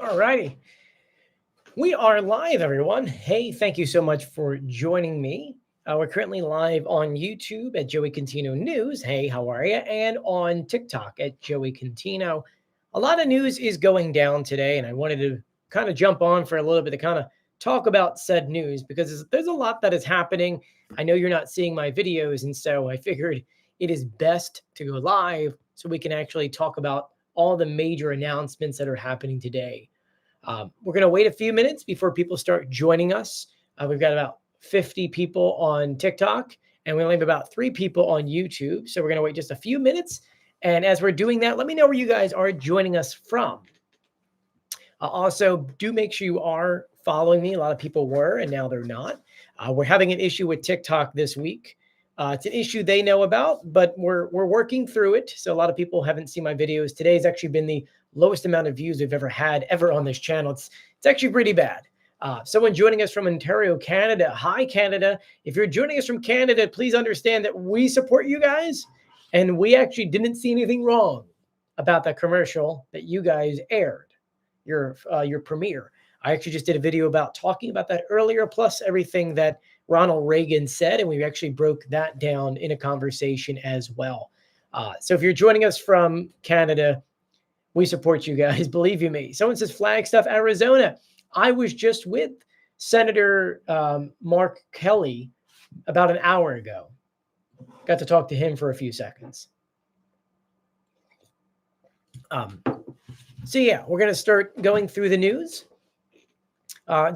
All righty. We are live, everyone. Hey, thank you so much for joining me. We're currently live on YouTube at Joey Contino News. Hey, how are you? And on TikTok at Joey Contino. A lot of news is going down today, and I wanted to kind of jump on for a little bit to kind of talk about said news because there's a lot that is happening. I know you're not seeing my videos, and so I figured it is best to go live so we can actually talk about all the major announcements that are happening today. We're going to wait a few minutes before people start joining us. We've got about 50 people on TikTok, and we only have about 3 people on YouTube. So we're going to wait just a few minutes. And as we're doing that, let me know where you guys are joining us from. Also, do make sure you are following me. A lot of people were, and now they're not. We're having an issue with TikTok this week. It's an issue they know about, but we're working through it. So a lot of people haven't seen my videos. Today's actually been the lowest amount of views we've ever had on this channel. It's actually pretty bad. Someone joining us from Ontario, Canada. Hi, Canada. If you're joining us from Canada, please understand that we support you guys, and we actually didn't see anything wrong about that commercial that you guys aired, your premiere. I actually just did a video about talking about that earlier, plus everything that Ronald Reagan said, and we actually broke that down in a conversation as well. So if you're joining us from Canada, we support you guys, believe you me. Someone says Flagstaff, Arizona. I was just with Senator Mark Kelly about an hour ago. Got to talk to him for a few seconds. So yeah, we're going to start going through the news.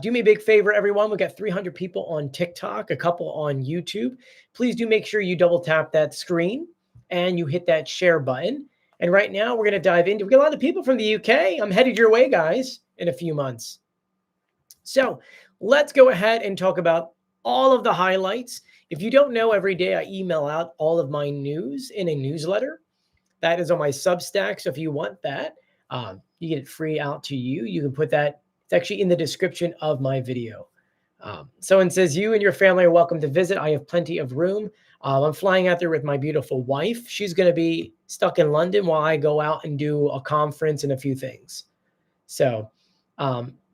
Do me a big favor, everyone. We've got 300 people on TikTok, a couple on YouTube. Please do make sure you double tap that screen and you hit that share button. And right now we're going to dive into, we got a lot of people from the UK. I'm headed your way, guys, in a few months. So let's go ahead and talk about all of the highlights. If you don't know, every day I email out all of my news in a newsletter. That is on my Substack. So if you want that, you get it free out to you. You can put that. It's actually in the description of my video. Someone says, you and your family are welcome to visit. I have plenty of room. I'm flying out there with my beautiful wife. She's going to be stuck in London while I go out and do a conference and a few things. So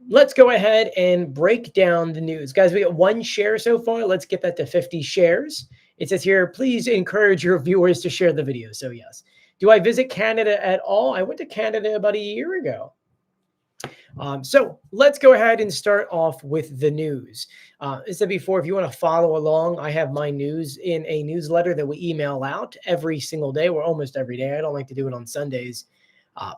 let's go ahead and break down the news. Guys, we got 1 share so far. Let's get that to 50 shares. It says here, please encourage your viewers to share the video. So yes. Do I visit Canada at all? I went to Canada about a year ago. So let's go ahead and start off with the news. As I said before, if you want to follow along, I have my news in a newsletter that we email out every single day, or almost every day. I don't like to do it on Sundays.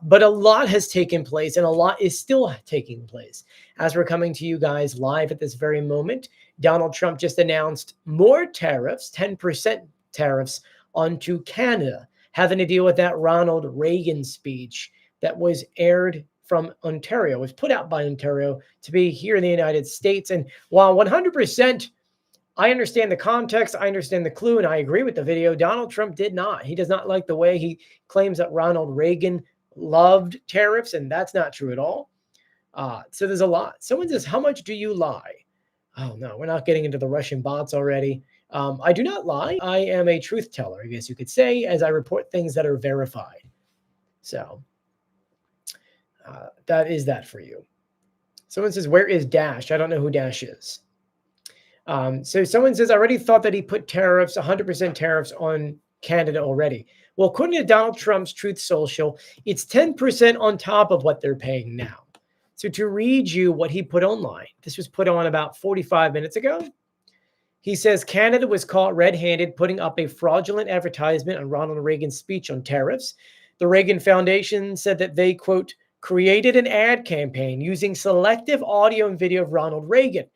But a lot has taken place, and a lot is still taking place. As we're coming to you guys live at this very moment, Donald Trump just announced more tariffs, 10% tariffs onto Canada, having to deal with that Ronald Reagan speech that was aired from Ontario, was put out by Ontario to be here in the United States. And while 100%, I understand the context, I understand the clue, and I agree with the video, Donald Trump did not. He does not like the way he claims that Ronald Reagan loved tariffs, and that's not true at all. So there's a lot. Someone says, how much do you lie? Oh, no, we're not getting into the Russian bots already. I do not lie. I am a truth teller, I guess you could say, as I report things that are verified. So that is that for you. Someone says, where is Dash? I don't know who Dash is. So someone says, I already thought that he put tariffs, 100% tariffs on Canada already. Well, according to Donald Trump's Truth Social, it's 10% on top of what they're paying now. So to read you what he put online, this was put on about 45 minutes ago. He says, Canada was caught red-handed putting up a fraudulent advertisement on Ronald Reagan's speech on tariffs. The Reagan Foundation said that they, quote, created an ad campaign using selective audio and video of Ronald Reagan.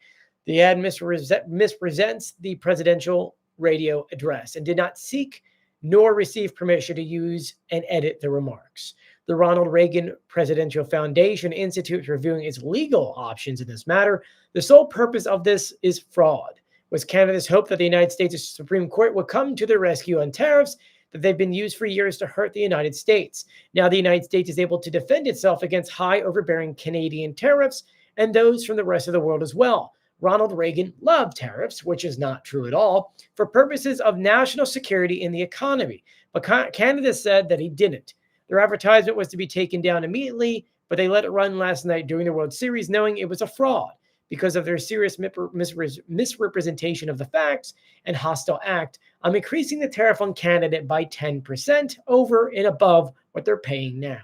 The ad mispresents the presidential radio address and did not seek nor receive permission to use and edit the remarks. The Ronald Reagan Presidential Foundation Institute is reviewing its legal options in this matter. The sole purpose of this is fraud. It was Canada's hope that the United States Supreme Court would come to their rescue on tariffs that they've been used for years to hurt the United States. Now the United States is able to defend itself against high overbearing Canadian tariffs and those from the rest of the world as well. Ronald Reagan loved tariffs, which is not true at all, for purposes of national security in the economy. But Canada said that he didn't. Their advertisement was to be taken down immediately, but they let it run last night during the World Series, knowing it was a fraud because of their serious misrepresentation of the facts and hostile act. I'm increasing the tariff on Canada by 10% over and above what they're paying now.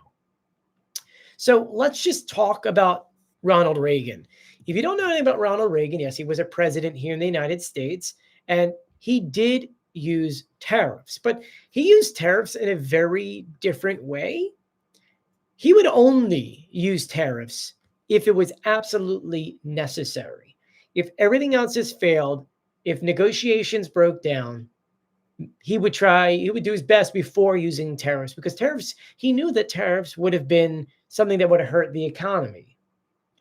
So let's just talk about Ronald Reagan. If you don't know anything about Ronald Reagan, yes, he was a president here in the United States, and he did use tariffs, but he used tariffs in a very different way. He would only use tariffs if it was absolutely necessary. If everything else has failed, if negotiations broke down, he would do his best before using tariffs, because tariffs, he knew that tariffs would have been something that would have hurt the economy.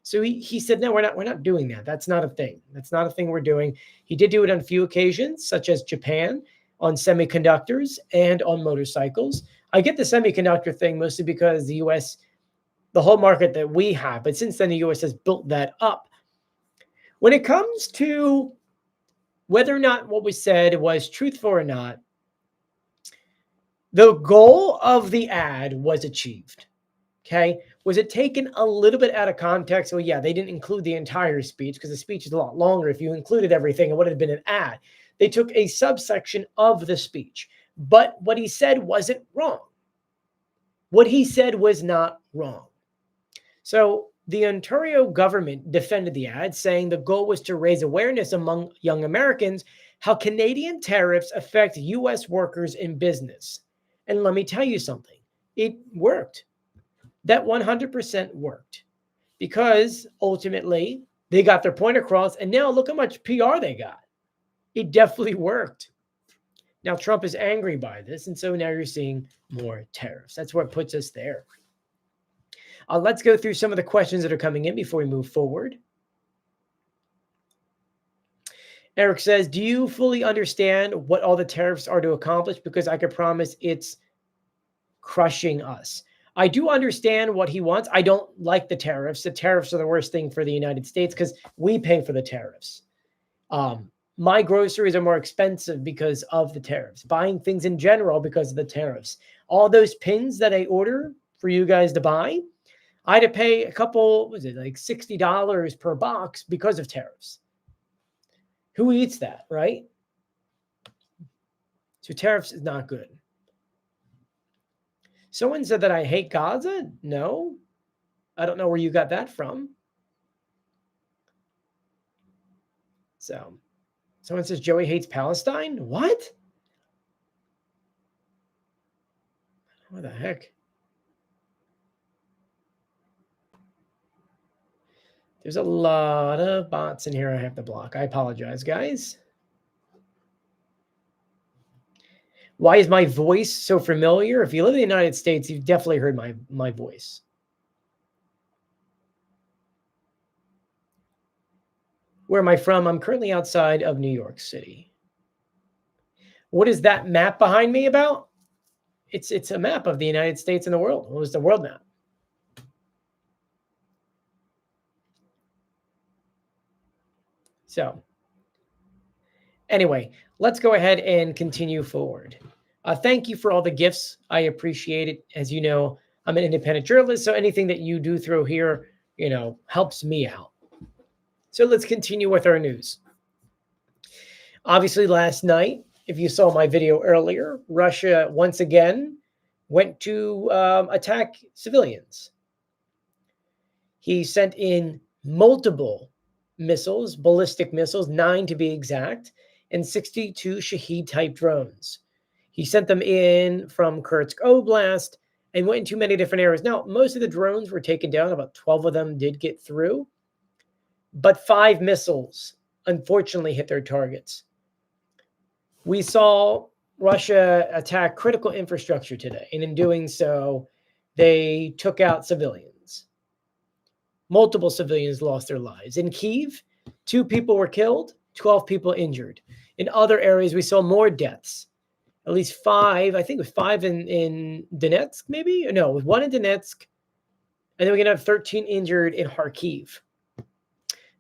So he said, no, we're not doing that. That's not a thing. That's not a thing we're doing. He did do it on a few occasions, such as Japan, on semiconductors and on motorcycles. I get the semiconductor thing mostly because the U.S., the whole market that we have, but since then the U.S. has built that up. When it comes to whether or not what was said was truthful or not, the goal of the ad was achieved. Okay. Was it taken a little bit out of context? Well, yeah, they didn't include the entire speech because the speech is a lot longer. If you included everything, it would have been an ad. They took a subsection of the speech, but what he said wasn't wrong. What he said was not wrong. So the Ontario government defended the ad, saying the goal was to raise awareness among young Americans how Canadian tariffs affect U.S. workers in business. And let me tell you something, it worked. That 100% worked, because ultimately they got their point across, and now look how much PR they got. It definitely worked. Now Trump is angry by this, and so now you're seeing more tariffs. That's what puts us there. Let's go through some of the questions that are coming in before we move forward. Eric says, do you fully understand what all the tariffs are to accomplish? Because I can promise it's crushing us. I do understand what he wants. I don't like the tariffs. The tariffs are the worst thing for the United States because we pay for the tariffs. My groceries are more expensive because of the tariffs. Buying things in general because of the tariffs. All those pins that I order for you guys to buy, I had to pay a couple, was it like $60 per box because of tariffs. Who eats that, right? So tariffs is not good. Someone said that I hate Gaza. No, I don't know where you got that from. So someone says Joey hates Palestine. What? What the heck? There's a lot of bots in here I have to block. I apologize, guys. Why is my voice so familiar? If you live in the United States, you've definitely heard my voice. Where am I from? I'm currently outside of New York City. What is that map behind me about? It's a map of the United States and the world. What was the world map? So anyway, let's go ahead and continue forward. Thank you for all the gifts. I appreciate it. As you know, I'm an independent journalist, so anything that you do throw here, helps me out. So let's continue with our news. Obviously, last night, if you saw my video earlier, Russia once again went to attack civilians. He sent in multiple missiles, ballistic missiles, 9 to be exact, and 62 Shahed-type drones. He sent them in from Kursk Oblast and went into many different areas. Now, most of the drones were taken down. About 12 of them did get through. But 5 missiles, unfortunately, hit their targets. We saw Russia attack critical infrastructure today. And in doing so, they took out civilians. Multiple civilians lost their lives. In Kyiv, 2 people were killed, 12 people injured. In other areas, we saw more deaths. At least 5, I think it was 5 in Donetsk, maybe? No, it was 1 in Donetsk. And then we're going to have 13 injured in Kharkiv.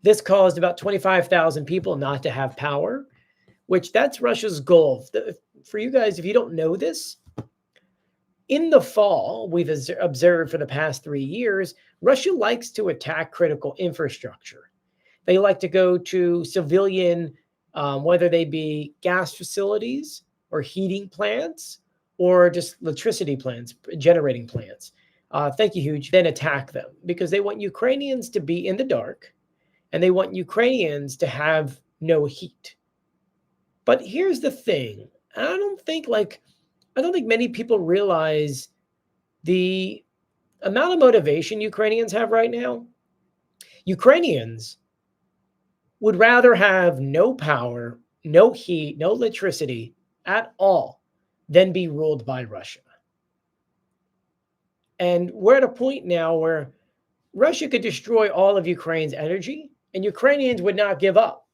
This caused about 25,000 people not to have power, which that's Russia's goal. For you guys, if you don't know this, in the fall, we've observed for the past 3 years, Russia likes to attack critical infrastructure. They like to go to civilian, whether they be gas facilities or heating plants or just electricity plants, generating plants. Thank you, Huge. Then attack them because they want Ukrainians to be in the dark and they want Ukrainians to have no heat. But here's the thing. I don't think many people realize the amount of motivation Ukrainians have right now. Ukrainians would rather have no power, no heat, no electricity at all than be ruled by Russia. And we're at a point now where Russia could destroy all of Ukraine's energy and Ukrainians would not give up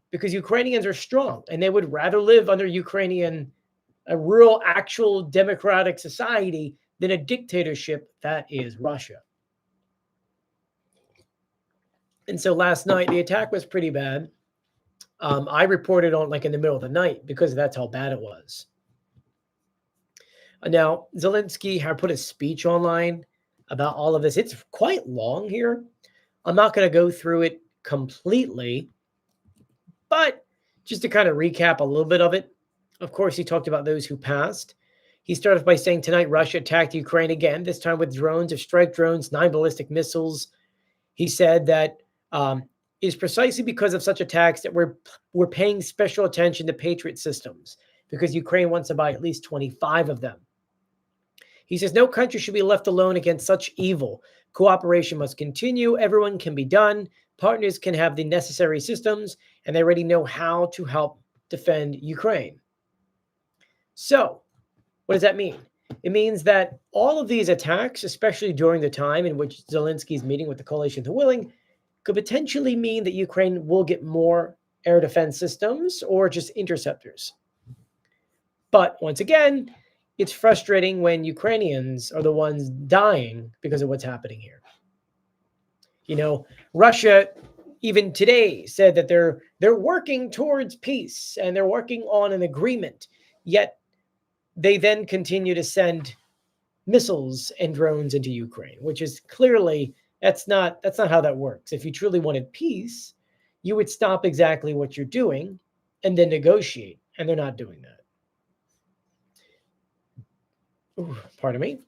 because Ukrainians are strong and they would rather live under a real, actual democratic society than a dictatorship that is Russia. And so last night, the attack was pretty bad. I reported on in the middle of the night because that's how bad it was. Now, Zelensky had put a speech online about all of this. It's quite long here. I'm not going to go through it completely, but just to kind of recap a little bit of it. Of course, he talked about those who passed. He started by saying tonight Russia attacked Ukraine again, this time with drones, strike drones, 9 ballistic missiles. He said that it is precisely because of such attacks that we're paying special attention to Patriot systems because Ukraine wants to buy at least 25 of them. He says no country should be left alone against such evil. Cooperation must continue. Everyone can be done. Partners can have the necessary systems, and they already know how to help defend Ukraine. So, what does that mean? It means that all of these attacks, especially during the time in which Zelensky is meeting with the coalition of the willing, could potentially mean that Ukraine will get more air defense systems or just interceptors. But once again, it's frustrating when Ukrainians are the ones dying because of what's happening here. Russia, even today, said that they're working towards peace and they're working on an agreement. Yet they then continue to send missiles and drones into Ukraine, which is clearly that's not how that works. If you truly wanted peace, you would stop exactly what you're doing and then negotiate, and they're not doing that. Ooh, pardon me.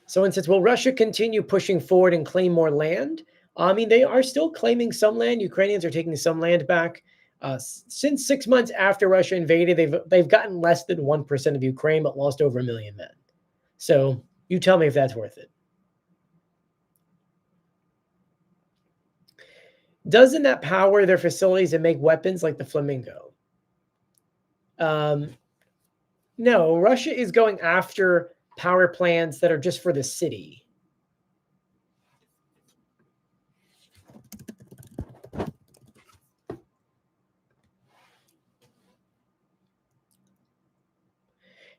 Someone says, will Russia continue pushing forward and claim more land? I mean, they are still claiming some land. Ukrainians are taking some land back. Since 6 months after Russia invaded, they've gotten less than 1% of Ukraine, but lost over 1 million men. So you tell me if that's worth it. Doesn't that power their facilities and make weapons like the Flamingo? No, Russia is going after power plants that are just for the city.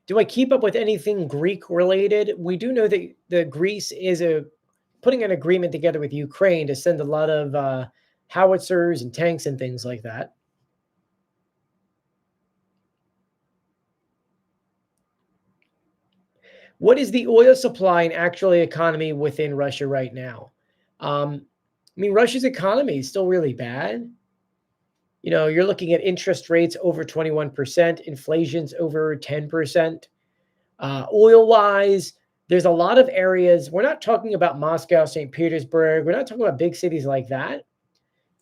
Do I keep up with anything Greek related? We do know that the Greece is putting an agreement together with Ukraine to send a lot of howitzers and tanks and things like that. What is the oil supply and actual economy within Russia right now? Russia's economy is still really bad. You're looking at interest rates over 21%, inflation's over 10%. Oil-wise, there's a lot of areas. We're not talking about Moscow, St. Petersburg. We're not talking about big cities like that.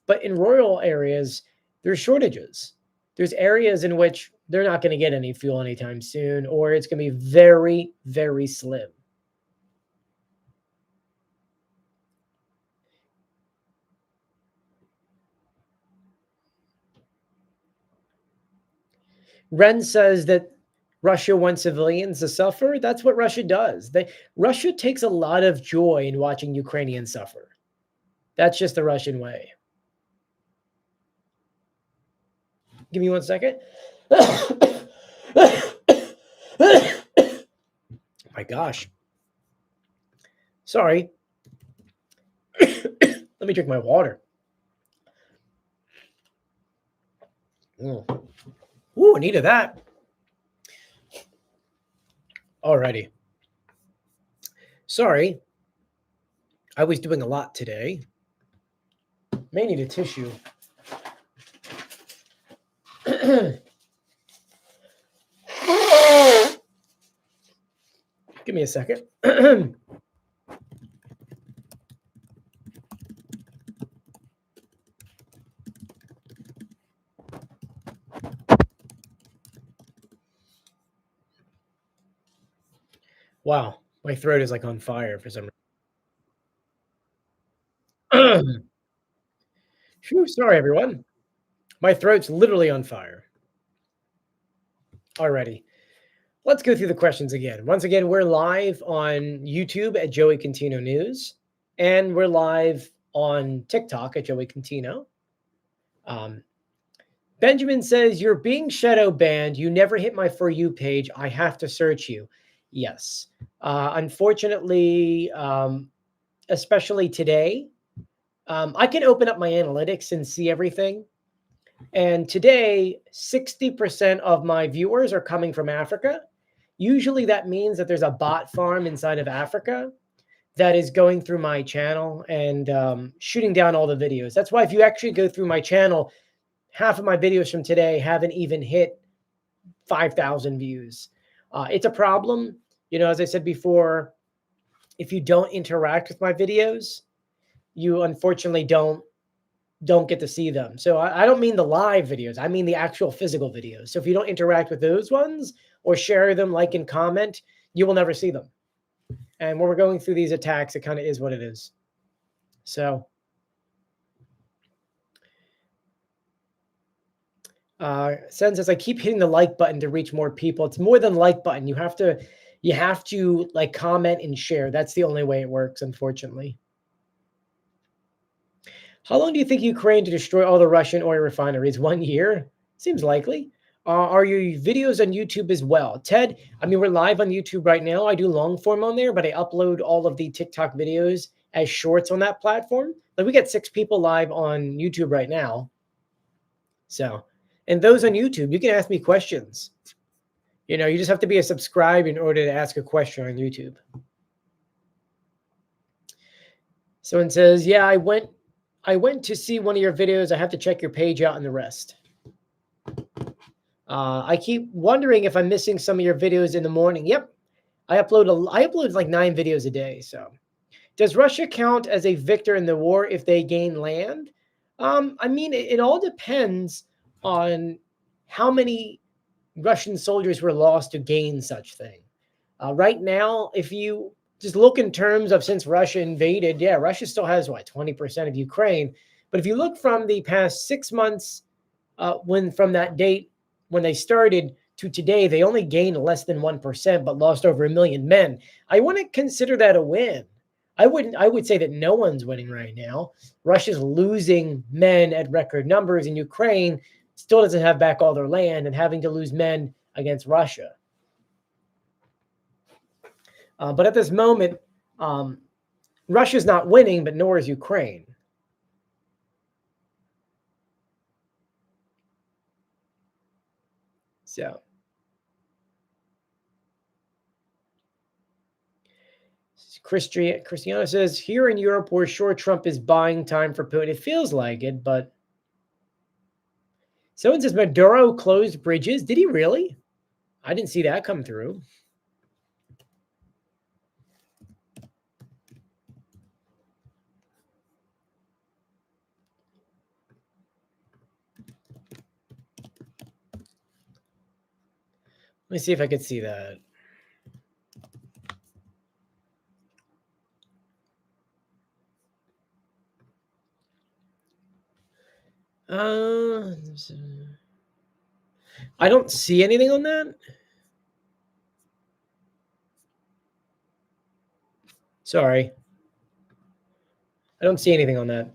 But in rural areas, there's shortages. There's areas in which they're not going to get any fuel anytime soon, or it's going to be very, very slim. Ren says that Russia wants civilians to suffer. That's what Russia does. Russia takes a lot of joy in watching Ukrainians suffer. That's just the Russian way. Give me 1 second. My gosh. Sorry. Let me drink my water. Ooh, I needed that. Alrighty. Sorry, I was doing a lot today. May need a tissue. Give me a second. Wow, my throat is like on fire for some reason. Phew, sorry, everyone. My throat's literally on fire. Alrighty. Let's go through the questions again. Once again, we're live on YouTube at Joey Contino News, and we're live on TikTok at Joey Contino. Benjamin says, you're being shadow banned. You never hit my For You page. I have to search you. Yes. Unfortunately, especially today, I can open up my analytics and see everything. And today, 60% of my viewers are coming from Africa. Usually that means that there's a bot farm inside of Africa that is going through my channel and shooting down all the videos. That's why if you actually go through my channel, half of my videos from today haven't even hit 5,000 views. It's a problem. You know, as I said before, if you don't interact with my videos, you unfortunately don't get to see them. So I don't mean the live videos. I mean the actual physical videos. So if you don't interact with those ones or share them, like and comment, you will never see them. And when we're going through these attacks, it kind of is what it is. So Sen says, I keep hitting the like button to reach more people. It's more than like button. You have to like comment and share. That's the only way it works, unfortunately. How long do you think Ukraine to destroy all the Russian oil refineries? 1 year? Seems likely. Are your videos on YouTube as well? Ted, I mean, we're live on YouTube right now. I do long form on there, but I upload all of the TikTok videos as shorts on that platform. Like we got 6 people live on YouTube right now. So, and those on YouTube, you can ask me questions. You know, you just have to be a subscribe in order to ask a question on YouTube. Someone says, yeah, I went to see one of your videos. I have to check your page out and the rest. I keep wondering if I'm missing some of your videos in the morning. Yep. I upload like 9 videos a day. So does Russia count as a victor in the war if they gain land? I mean, it all depends on how many Russian soldiers were lost to gain such thing. Right now, if you just look in terms of since Russia invaded, yeah, Russia still has what, 20% of Ukraine. But if you look from the past 6 months, from that date when they started to today, they only gained less than 1%, but lost over 1 million men. I wouldn't consider that a win. I would say that no one's winning right now. Russia's losing men at record numbers, and Ukraine still doesn't have back all their land and having to lose men against Russia. But at this moment, Russia's not winning, but nor is Ukraine. So Christiana says, here in Europe, we're sure Trump is buying time for Putin. It feels like it, but someone says Maduro closed bridges. Did he really? I didn't see that come through. Let me see if I could see that. I don't see anything on that. Sorry. I don't see anything on that.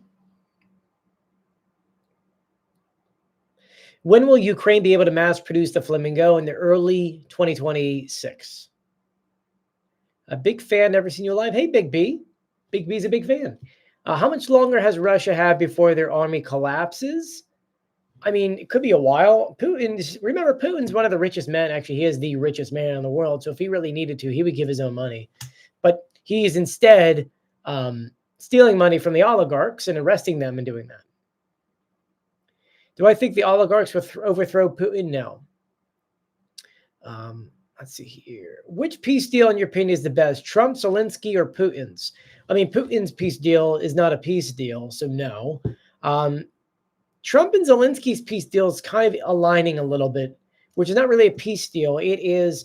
When will Ukraine be able to mass produce the Flamingo? In the early 2026. A big fan, never seen you live. Hey, Big B. Big B's a big fan. How much longer has Russia had before their army collapses? I mean, it could be a while. Remember, Putin's one of the richest men. Actually, he is the richest man in the world. So if he really needed to, he would give his own money. But He is instead stealing money from the oligarchs and arresting them and doing that. Do I think the oligarchs will overthrow Putin? No. Let's see here. Which peace deal, in your opinion, is the best? Trump, Zelensky, or Putin's? I mean, Putin's peace deal is not a peace deal, so no. Trump and Zelensky's peace deal is kind of aligning a little bit, which is not really a peace deal. It is,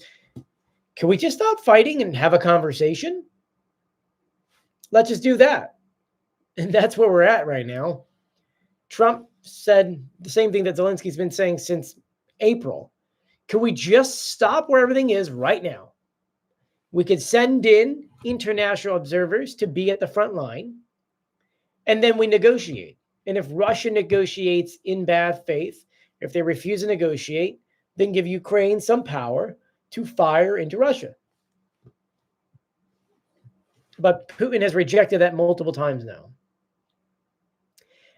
can we just stop fighting and have a conversation? Let's just do that. And that's where we're at right now. Trump said the same thing that Zelensky's been saying since April. Can we just stop where everything is right now? We could send in international observers to be at the front line, and then we negotiate. And if Russia negotiates in bad faith, if they refuse to negotiate, then give Ukraine some power to fire into Russia. But Putin has rejected that multiple times now.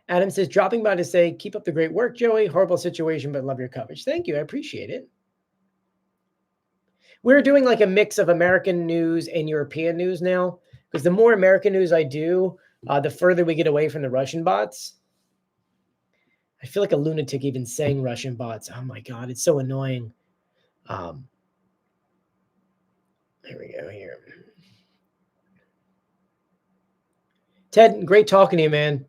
Adam says, dropping by to say, keep up the great work, Joey. Horrible situation, but love your coverage. Thank you. I appreciate it. We're doing like a mix of American news and European news now, because the more American news I do, the further we get away from the Russian bots. I feel like a lunatic even saying Russian bots. Oh my God, it's so annoying. Here we go here. Ted, great talking to you, man.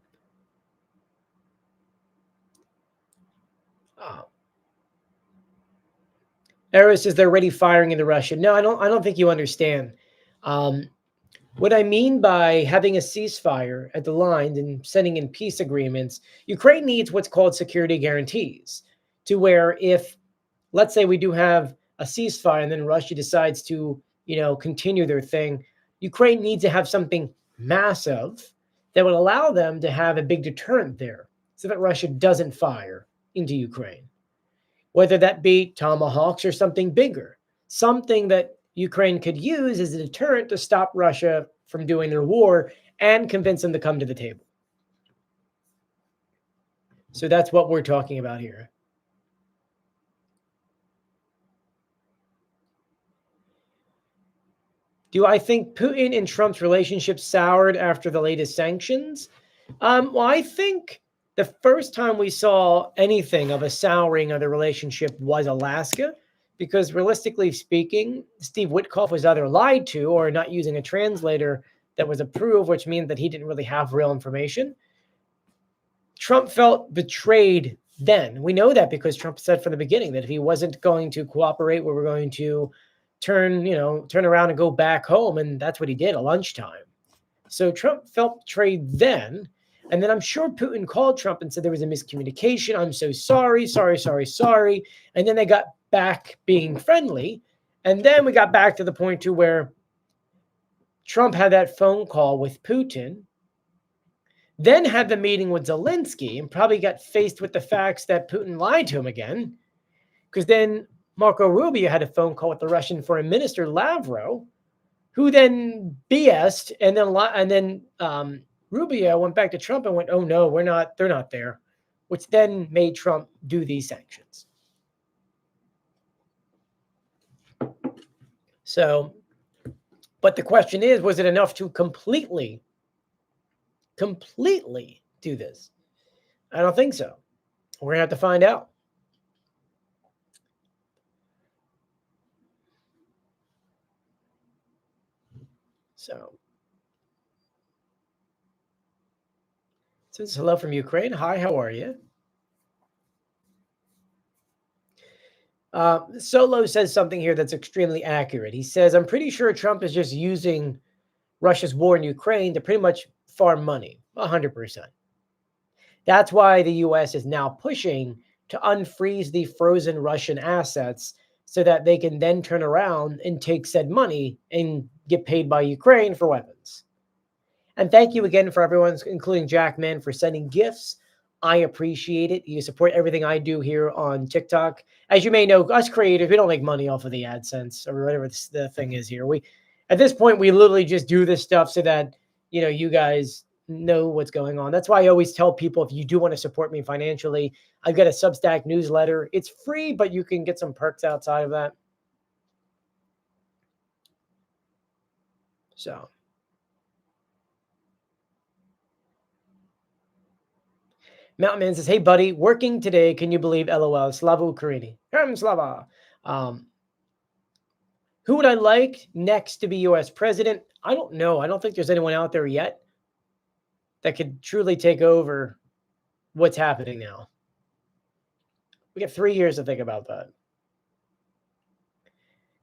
Arrow says they're already firing into Russia. No, I don't think you understand. What I mean by having a ceasefire at the line and sending in peace agreements, Ukraine needs what's called security guarantees, to where if, let's say we do have a ceasefire and then Russia decides to, continue their thing, Ukraine needs to have something massive that would allow them to have a big deterrent there so that Russia doesn't fire into Ukraine. Whether that be tomahawks or something bigger, something that Ukraine could use as a deterrent to stop Russia from doing their war and convince them to come to the table. So that's what we're talking about here. Do I think Putin and Trump's relationship soured after the latest sanctions? Well, I think the first time we saw anything of a souring of the relationship was Alaska, because realistically speaking, Steve Witkoff was either lied to or not using a translator that was approved, which means that he didn't really have real information. Trump felt betrayed then. We know that because Trump said from the beginning that if he wasn't going to cooperate, we were going to turn around and go back home. And that's what he did at lunchtime. So Trump felt betrayed then. And then I'm sure Putin called Trump and said there was a miscommunication. I'm so sorry. And then they got back being friendly. And then we got back to the point to where Trump had that phone call with Putin, then had the meeting with Zelensky, and probably got faced with the facts that Putin lied to him again. Because then Marco Rubio had a phone call with the Russian Foreign Minister Lavrov, who then BS'd, and then Rubio went back to Trump and went, oh no, they're not there, which then made Trump do these sanctions. So, but the question is, was it enough to completely do this? I don't think so. We're gonna have to find out. So, says hello from Ukraine. Hi, how are you? Solo says something here that's extremely accurate. He says, I'm pretty sure Trump is just using Russia's war in Ukraine to pretty much farm money, 100%. That's why the U.S. is now pushing to unfreeze the frozen Russian assets so that they can then turn around and take said money and get paid by Ukraine for weapons. And thank you again for everyone, including Jackman, for sending gifts. I appreciate it. You support everything I do here on TikTok. As you may know, us creators, we don't make money off of the AdSense or whatever the thing is here. At this point, we literally just do this stuff so that, you guys know what's going on. That's why I always tell people, if you do want to support me financially, I've got a Substack newsletter. It's free, but you can get some perks outside of that. So Mountain Man says, hey, buddy, working today. Can you believe LOL? Slava Ukraini. Slava. Who would I like next to be U.S. president? I don't know. I don't think there's anyone out there yet that could truly take over what's happening now. We got 3 years to think about that.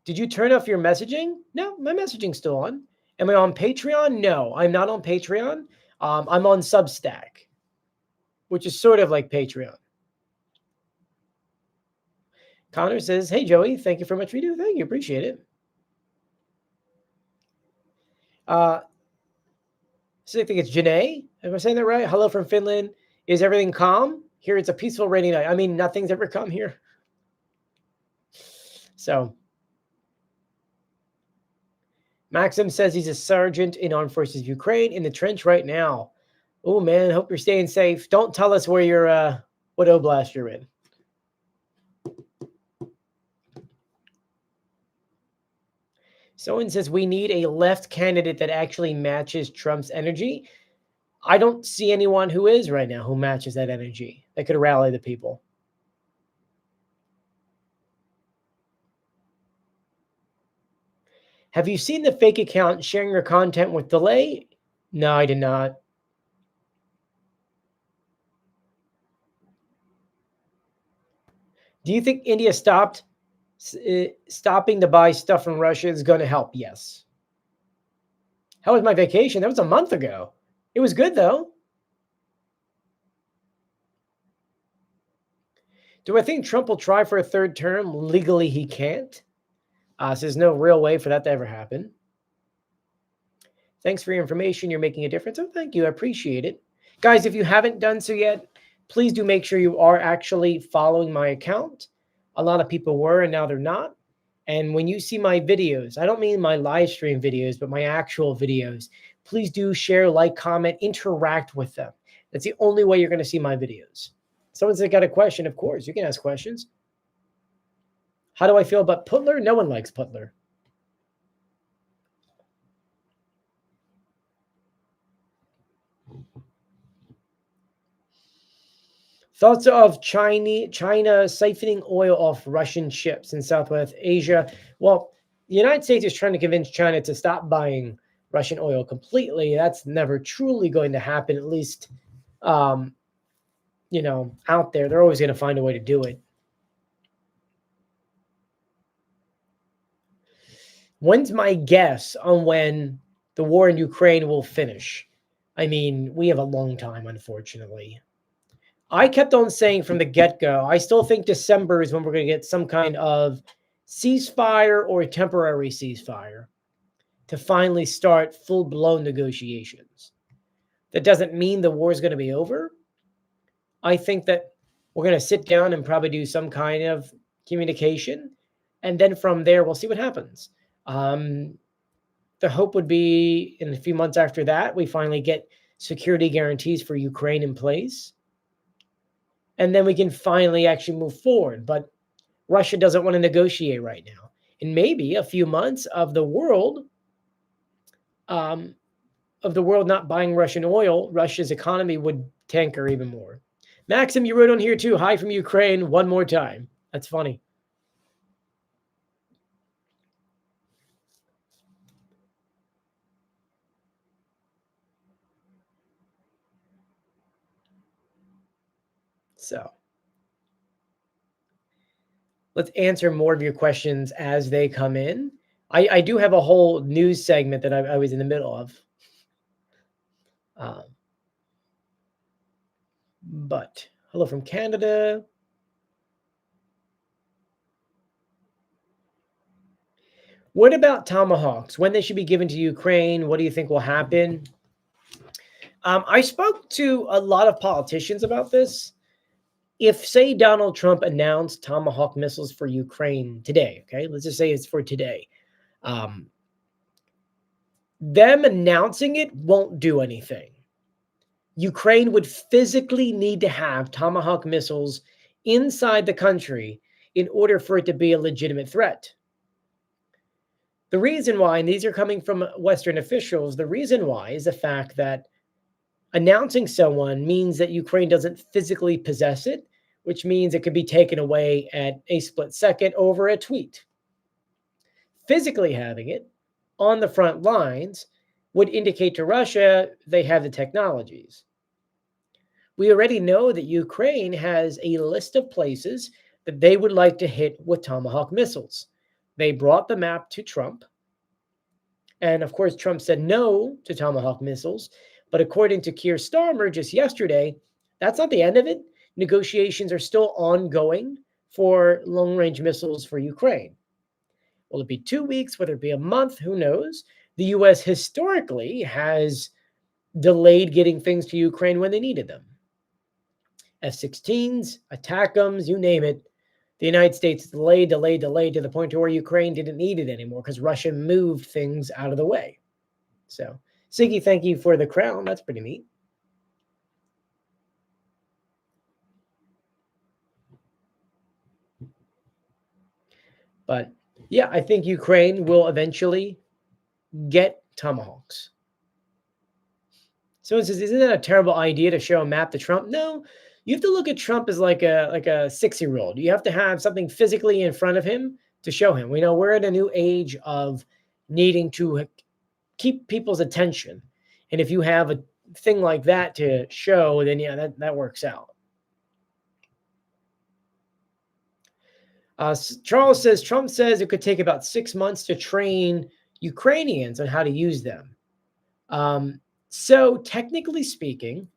Did you turn off your messaging? No, my messaging's still on. Am I on Patreon? No, I'm not on Patreon. I'm on Substack, which is sort of like Patreon. Connor says, hey, Joey, thank you for much for you do. Thank you. Appreciate it. So I think it's Janae. Am I saying that right? Hello from Finland. Is everything calm? Here it's a peaceful rainy night. I mean, nothing's ever come here. So Maxim says he's a sergeant in Armed Forces of Ukraine in the trench right now. Oh, man, hope you're staying safe. Don't tell us where you're, what oblast you're in. Someone says we need a left candidate that actually matches Trump's energy. I don't see anyone who is right now who matches that energy that could rally the people. Have you seen the fake account sharing your content with delay? No, I did not. Do you think India stopping to buy stuff from Russia is going to help? Yes. How was my vacation? That was a month ago. It was good, though. Do I think Trump will try for a third term? Legally, he can't. So there's no real way for that to ever happen. Thanks for your information. You're making a difference. Oh, thank you. I appreciate it. Guys, if you haven't done so yet, please do make sure you are actually following my account. A lot of people were, and now they're not. And when you see my videos, I don't mean my live stream videos, but my actual videos, please do share, like, comment, interact with them. That's the only way you're going to see my videos. Someone's got a question. Of course, you can ask questions. How do I feel about Putler? No one likes Putler. Thoughts of China siphoning oil off Russian ships in Southwest Asia. Well, the United States is trying to convince China to stop buying Russian oil completely. That's never truly going to happen, at least, out there. They're always going to find a way to do it. When's my guess on when the war in Ukraine will finish? I mean, we have a long time, unfortunately. I kept on saying from the get-go, I still think December is when we're going to get some kind of ceasefire or a temporary ceasefire to finally start full-blown negotiations. That doesn't mean the war is going to be over. I think that we're going to sit down and probably do some kind of communication, and then from there, we'll see what happens. The hope would be in a few months after that, we finally get security guarantees for Ukraine in place. And then we can finally actually move forward. But Russia doesn't want to negotiate right now. In maybe a few months of the world not buying Russian oil, Russia's economy would tanker even more. Maxim, you wrote on here too, hi from Ukraine one more time. That's funny. So let's answer more of your questions as they come in. I do have a whole news segment that I was in the middle of. But hello from Canada. What about tomahawks? When they should be given to Ukraine? What do you think will happen? I spoke to a lot of politicians about this. If, say, Donald Trump announced Tomahawk missiles for Ukraine today, okay, let's just say it's for today, them announcing it won't do anything. Ukraine would physically need to have Tomahawk missiles inside the country in order for it to be a legitimate threat. The reason why, and these are coming from Western officials, the reason why is the fact that Announcing someone means that Ukraine doesn't physically possess it, which means it could be taken away at a split second over a tweet. Physically having it on the front lines would indicate to Russia they have the technologies. We already know that Ukraine has a list of places that they would like to hit with Tomahawk missiles. They brought the map to Trump. And of course, Trump said no to Tomahawk missiles. But according to Keir Starmer just yesterday, that's not the end of it. Negotiations are still ongoing for long-range missiles for Ukraine. Will it be 2 weeks? Whether it be a month? Who knows? The U.S. historically has delayed getting things to Ukraine when they needed them. F-16s, ATACMs, you name it. The United States delayed to the point to where Ukraine didn't need it anymore because Russia moved things out of the way. So, Siggy, thank you for the crown. That's pretty neat. But yeah, I think Ukraine will eventually get Tomahawks. Someone says, isn't that a terrible idea to show a map to Trump? No, you have to look at Trump as like a 6-year-old. You have to have something physically in front of him to show him. We know we're in a new age of needing to keep people's attention. And if you have a thing like that to show, then yeah, that works out. Charles says, Trump says it could take about 6 months to train Ukrainians on how to use them. So technically speaking,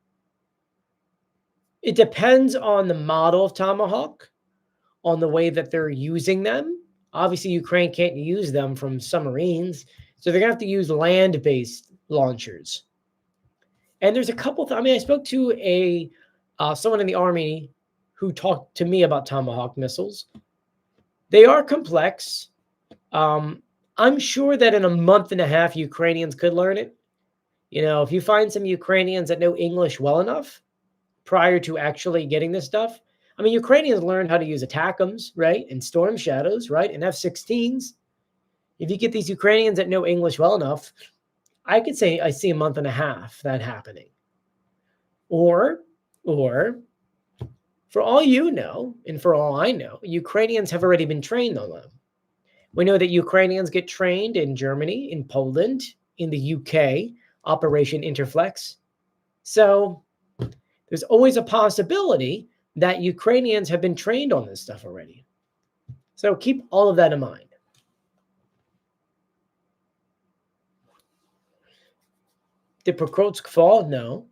it depends on the model of Tomahawk, on the way that they're using them. Obviously, Ukraine can't use them from submarines, so they're going to have to use land-based launchers. And there's a couple. I spoke to someone in the Army who talked to me about Tomahawk missiles. They are complex. I'm sure that in a month and a half, Ukrainians could learn it. If you find some Ukrainians that know English well enough prior to actually getting this stuff, Ukrainians learned how to use ATACMs, right? And Storm Shadows, right? And F-16s. If you get these Ukrainians that know English well enough, I could say I see a month and a half that happening. Or for all you know, and for all I know, Ukrainians have already been trained on them. We know that Ukrainians get trained in Germany, in Poland, in the UK, Operation Interflex. So there's always a possibility that Ukrainians have been trained on this stuff already. So keep all of that in mind. Did Pokrovsk fall? No.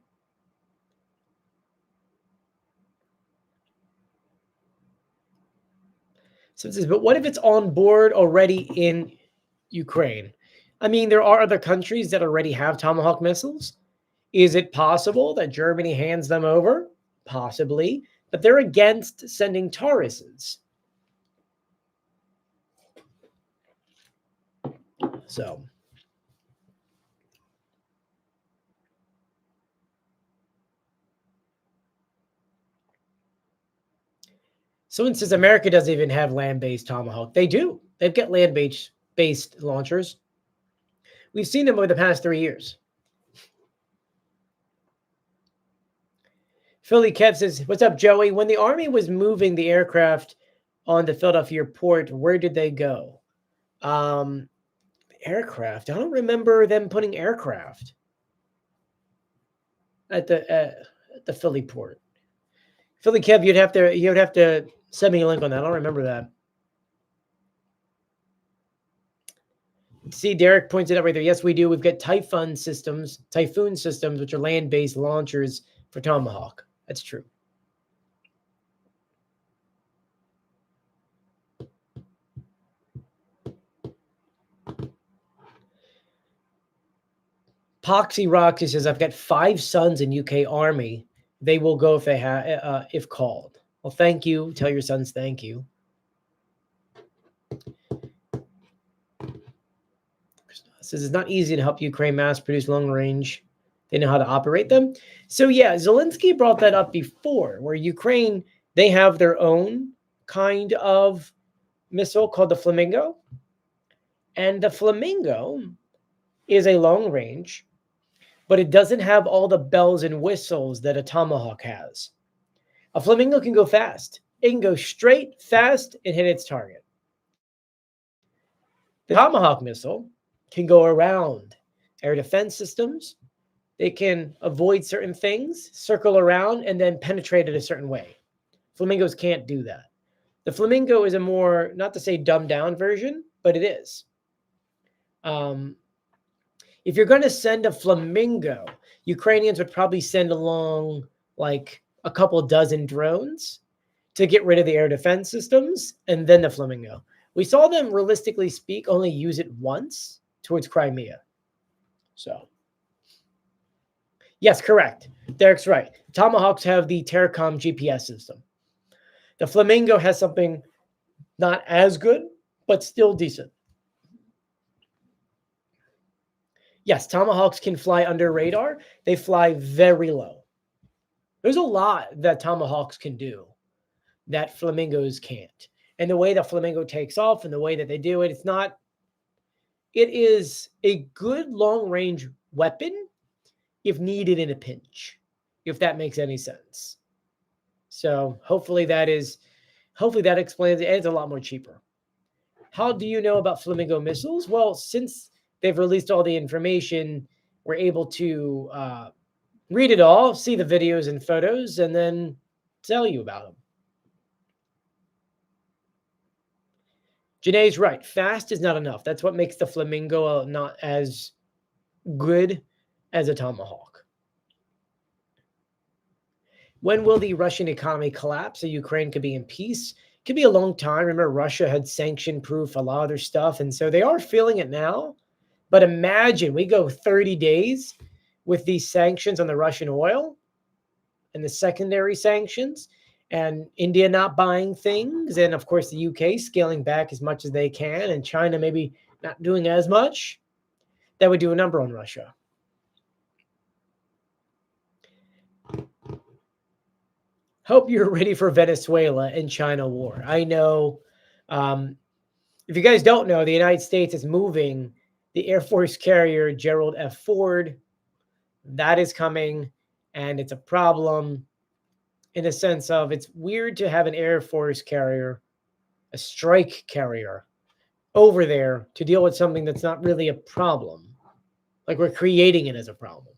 So it says, but what if it's on board already in Ukraine? There are other countries that already have Tomahawk missiles. Is it possible that Germany hands them over? Possibly, but they're against sending Tauruses. So someone says America doesn't even have land-based Tomahawk. They do. They've got land-based launchers. We've seen them over the past 3 years. Philly Kev says, what's up, Joey? When the Army was moving the aircraft on the Philadelphia port, where did they go? Aircraft. I don't remember them putting aircraft at the Philly port. Philly Kev, you'd have to send me a link on that. I don't remember that. See, Derek points it out right there. Yes, we do. We've got Typhoon systems, which are land-based launchers for Tomahawk. That's true. Poxy Roxy says, I've got 5 sons in UK Army. They will go if they have, if called. Well, thank you. Tell your sons thank you. Says it's not easy to help Ukraine mass produce long range. They know how to operate them. So yeah, Zelensky brought that up before, where Ukraine, they have their own kind of missile called the Flamingo. And the Flamingo is a long range but it doesn't have all the bells and whistles that a tomahawk has. A flamingo can go fast. It can go straight, fast, and hit its target. The tomahawk missile can go around air defense systems. They can avoid certain things, circle around, and then penetrate it a certain way. Flamingos can't do that. The flamingo is a more, not to say dumbed down version, but it is. If you're going to send a flamingo, Ukrainians would probably send along like a couple dozen drones to get rid of the air defense systems and then the flamingo. We saw them, realistically speak, only use it once towards Crimea. So, yes, correct. Derek's right. Tomahawks have the Terracom GPS system. The flamingo has something not as good, but still decent. Yes, Tomahawks can fly under radar. They fly very low. There's a lot that Tomahawks can do that flamingos can't. And the way the flamingo takes off and the way that they do it, it is a good long-range weapon if needed in a pinch, if that makes any sense. So hopefully that explains it. And it's a lot more cheaper. How do you know about flamingo missiles? Well, since they've released all the information, we're able to read it all, see the videos and photos, and then tell you about them. Janae's right. Fast is not enough. That's what makes the flamingo not as good as a tomahawk. When will the Russian economy collapse so Ukraine could be in peace? It could be a long time. Remember, Russia had sanction-proof a lot of their stuff, and so they are feeling it now. But imagine we go 30 days with these sanctions on the Russian oil and the secondary sanctions, and India not buying things, and of course the UK scaling back as much as they can, and China maybe not doing as much. That would do a number on Russia. Hope you're ready for Venezuela and China war. I know, if you guys don't know, the United States is moving the Air Force carrier Gerald F. Ford. That is coming, and it's a problem in the sense of it's weird to have an Air Force carrier, a strike carrier, over there to deal with something that's not really a problem. Like we're creating it as a problem.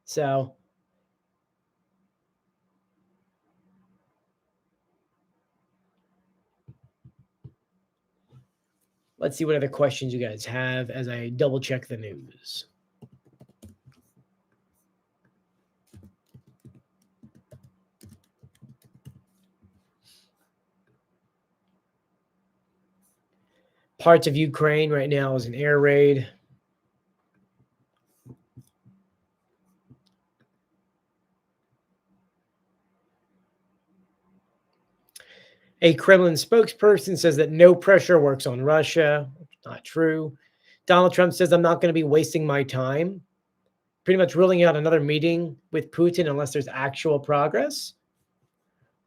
So let's see what other questions you guys have as I double check the news. Parts of Ukraine right now is an air raid. A Kremlin spokesperson says that no pressure works on Russia. Not true. Donald Trump says, I'm not going to be wasting my time. Pretty much ruling out another meeting with Putin unless there's actual progress.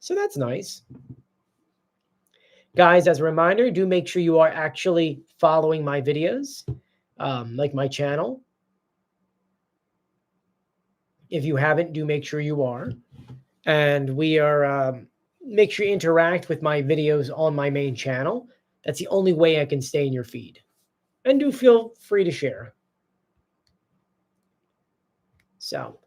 So that's nice. Guys, as a reminder, do make sure you are actually following my videos, like my channel. If you haven't, do make sure you are. And we are, make sure you interact with my videos on my main channel. That's the only way I can stay in your feed. And do feel free to share. So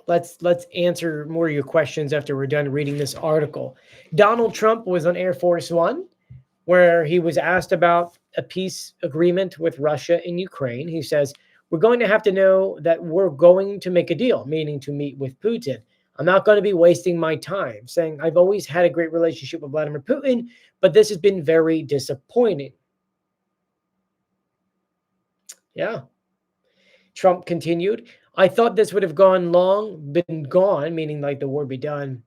let's answer more of your questions after we're done reading this article. Donald Trump was on Air Force One, where he was asked about a peace agreement with Russia and Ukraine. He says, we're going to have to know that we're going to make a deal, meaning to meet with Putin. I'm not going to be wasting my time, saying I've always had a great relationship with Vladimir Putin, but this has been very disappointing. Yeah. Trump continued, I thought this would have been gone, meaning like the war be done,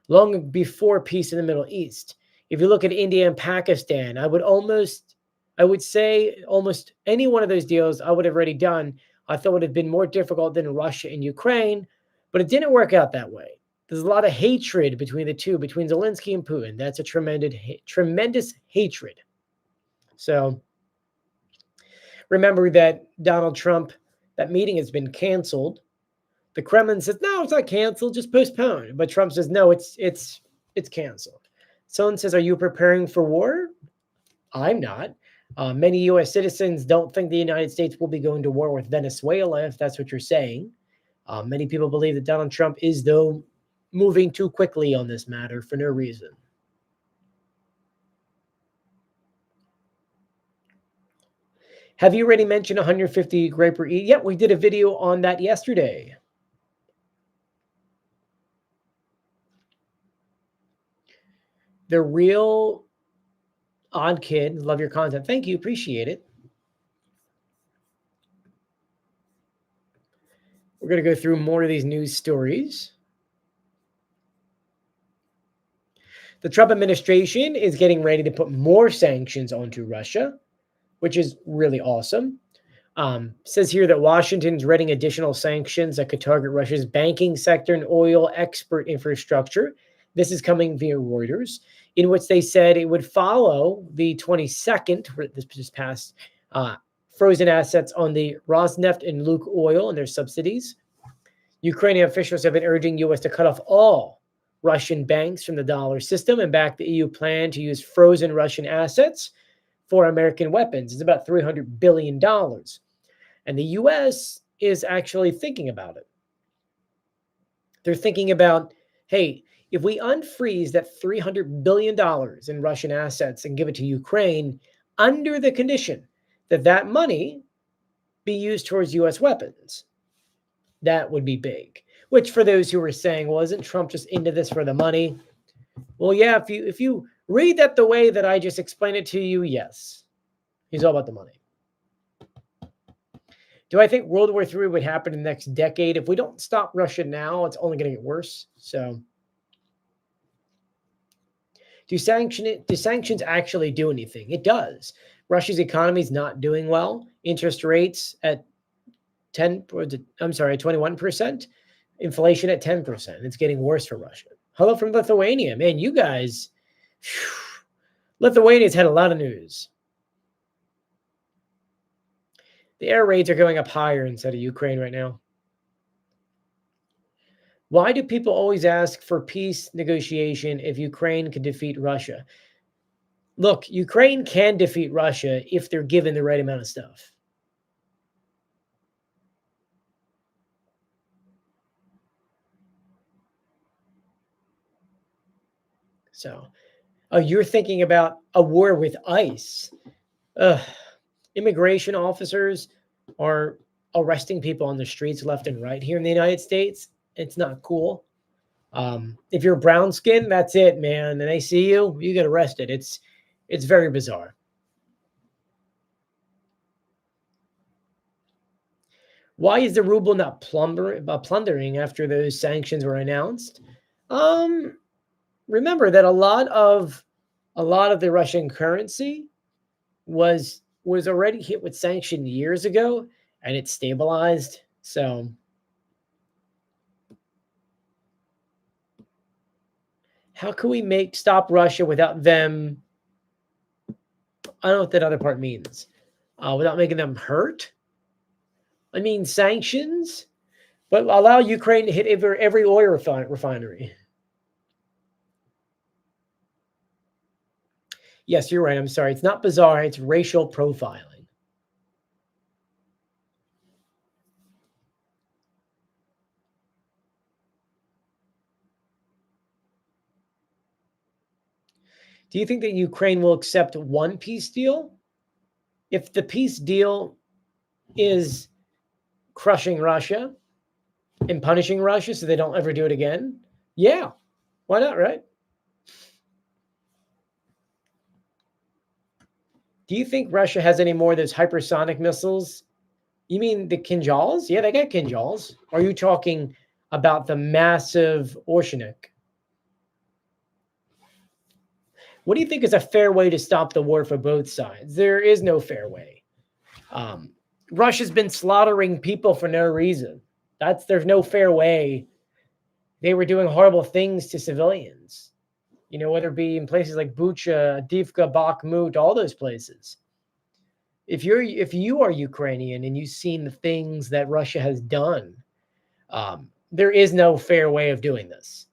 long before peace in the Middle East. If you look at India and Pakistan, I would say almost any one of those deals I would have already done. I thought would have been more difficult than Russia and Ukraine, but it didn't work out that way. There's a lot of hatred between the two, between Zelensky and Putin. That's a tremendous hatred. So Remember that Donald Trump, that meeting has been canceled. The Kremlin says, no, it's not canceled, just postponed. But Trump says, no, it's canceled. Someone says, are you preparing for war? I'm not. Many U.S. citizens don't think the United States will be going to war with Venezuela, if that's what you're saying. Many people believe that Donald Trump is, though, moving too quickly on this matter for no reason. Have you already mentioned 150 grape per E? Yeah, we did a video on that yesterday. The real odd kid, love your content. Thank you, appreciate it. We're going to go through more of these news stories. The Trump administration is getting ready to put more sanctions onto Russia, which is really awesome. Says here that Washington's readying additional sanctions that could target Russia's banking sector and oil export infrastructure. This is coming via Reuters, in which they said it would follow the 22nd, this just passed, frozen assets on the Rosneft and Luke oil and their subsidies. Ukrainian officials have been urging U.S. to cut off all Russian banks from the dollar system and back the EU plan to use frozen Russian assets for American weapons. It's about $300 billion. And the U.S. is actually thinking about it. They're thinking about, hey, if we unfreeze that $300 billion in Russian assets and give it to Ukraine under the condition that that money be used towards U.S. weapons, that would be big. Which, for those who were saying, well, isn't Trump just into this for the money? Well, yeah, if you read that the way that I just explained it to you, yes. He's all about the money. Do I think World War III would happen in the next decade? If we don't stop Russia now, it's only going to get worse. So, do sanctions actually do anything? It does. Russia's economy is not doing well. Interest rates at 21%. Inflation at 10%. It's getting worse for Russia. Hello from Lithuania. Man, you guys, Lithuania's had a lot of news. The air raids are going up higher instead of Ukraine right now. Why do people always ask for peace negotiation if Ukraine can defeat Russia? Look, Ukraine can defeat Russia if they're given the right amount of stuff. So, you're thinking about a war with ICE. Immigration officers are arresting people on the streets left and right here in the United States. It's not cool. If you're brown skin, that's it, man. And they see you, you get arrested. It's very bizarre. Why is the ruble not plundering after those sanctions were announced? Remember that a lot of the Russian currency was already hit with sanctions years ago, and it stabilized. So, how can we stop Russia without them? I don't know what that other part means. Without making them hurt. I mean sanctions, but allow Ukraine to hit every oil refinery. Yes, you're right. I'm sorry. It's not bizarre. It's racial profiling. Do you think that Ukraine will accept one peace deal? If the peace deal is crushing Russia and punishing Russia so they don't ever do it again, yeah, why not, right? Do you think Russia has any more of those hypersonic missiles? You mean the Kinjals? Yeah, they got Kinjals. Are you talking about the massive Orshanik? What do you think is a fair way to stop the war for both sides? There is no fair way. Russia's been slaughtering people for no reason. There's no fair way. They were doing horrible things to civilians. You know, whether it be in places like Bucha, Divka, Bakhmut, all those places. If you are Ukrainian and you've seen the things that Russia has done, there is no fair way of doing this.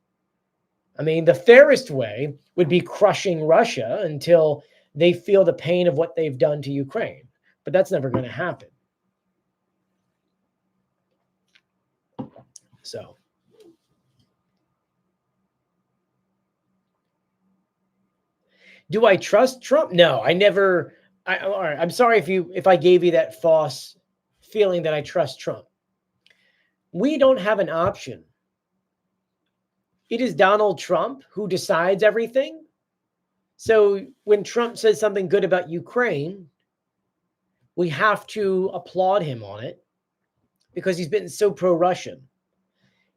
I mean, the fairest way would be crushing Russia until they feel the pain of what they've done to Ukraine. But that's never going to happen. So, do I trust Trump? No, I never. All right, I'm sorry if I gave you that false feeling that I trust Trump. We don't have an option. It is Donald Trump who decides everything. So when Trump says something good about Ukraine, we have to applaud him on it because he's been so pro-Russian.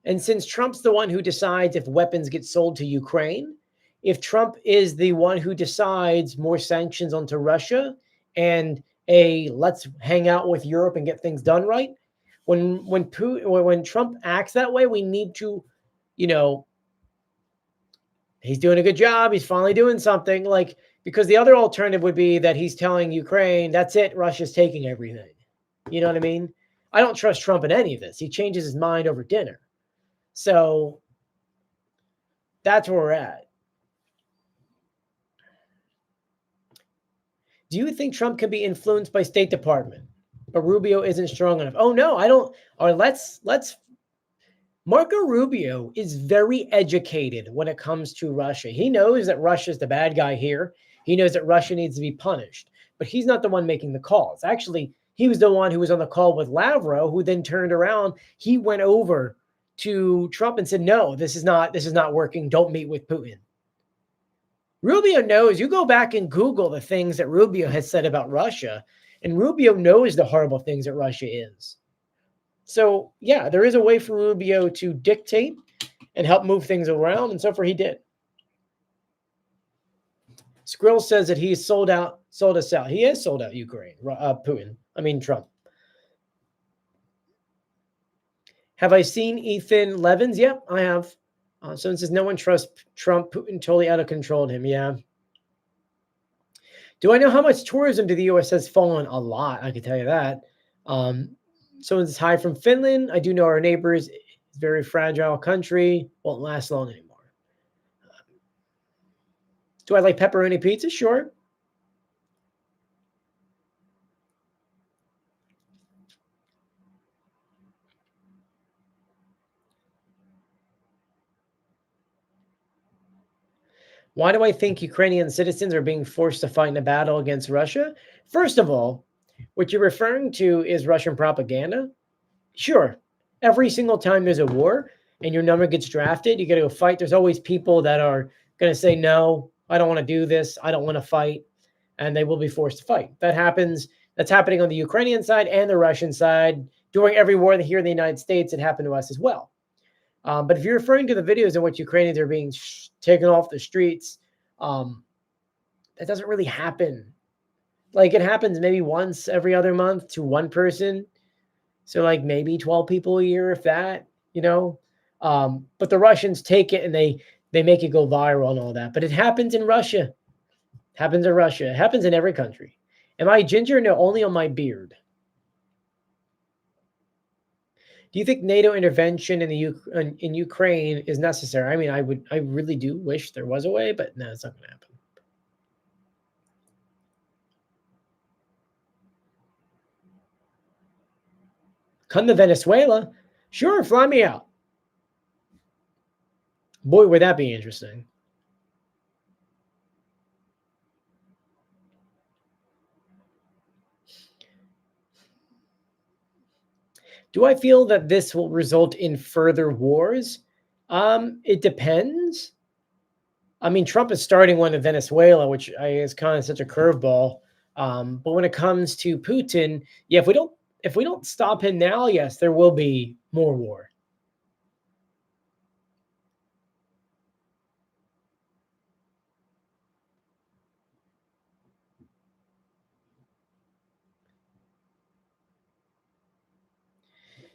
And since Trump's the one who decides if weapons get sold to Ukraine, if Trump is the one who decides more sanctions onto Russia and let's hang out with Europe and get things done right, when Trump acts that way, we need to, he's doing a good job. He's finally doing something, because the other alternative would be that he's telling Ukraine, that's it, Russia's taking everything. You know what I mean? I don't trust Trump in any of this. He changes his mind over dinner. So that's where we're at. Do you think Trump can be influenced by State Department, but Rubio isn't strong enough? Oh no, I don't. Or let's. Marco Rubio is very educated when it comes to Russia. He knows that Russia's the bad guy here. He knows that Russia needs to be punished, but he's not the one making the calls. Actually, he was the one who was on the call with Lavrov, who then turned around. He went over to Trump and said, "No, this is not working. Don't meet with Putin." Rubio knows. You go back and Google the things that Rubio has said about Russia, and Rubio knows the horrible things that Russia is. So, yeah, there is a way for Rubio to dictate and help move things around, and so far he did. Skrill says that he's sold us out. He has sold out Ukraine, Trump. Have I seen Ethan Levins? Yep, I have. Someone says no one trusts Trump. Putin totally out of control him. Yeah. Do I know how much tourism to the U.S. has fallen? A lot, I can tell you that. Someone says hi from Finland. I do know our neighbors. It's a very fragile country. Won't last long anymore. Do I like pepperoni pizza? Sure. Why do I think Ukrainian citizens are being forced to fight in a battle against Russia? First of all, what you're referring to is Russian propaganda. Sure. Every single time there's a war and your number gets drafted, you got to go fight. There's always people that are going to say, no, I don't want to do this. I don't want to fight. And they will be forced to fight. That happens. That's happening on the Ukrainian side and the Russian side. During every war here in the United States, it happened to us as well. But if you're referring to the videos in which Ukrainians are being taken off the streets, that doesn't really happen. Like, it happens maybe once every other month to one person. So like maybe 12 people a year, if that, but the Russians take it and they make it go viral and all that. But it happens in Russia. It happens in Russia. It happens in every country. Am I ginger? No, only on my beard. Do you think NATO intervention in Ukraine is necessary? I mean, I really do wish there was a way, but no, it's not going to happen. Come to Venezuela? Sure, fly me out. Boy, would that be interesting. Do I feel that this will result in further wars? It depends. I mean, Trump is starting one in Venezuela, which is kind of such a curveball. But when it comes to Putin, yeah, if we don't stop him now, yes, there will be more war.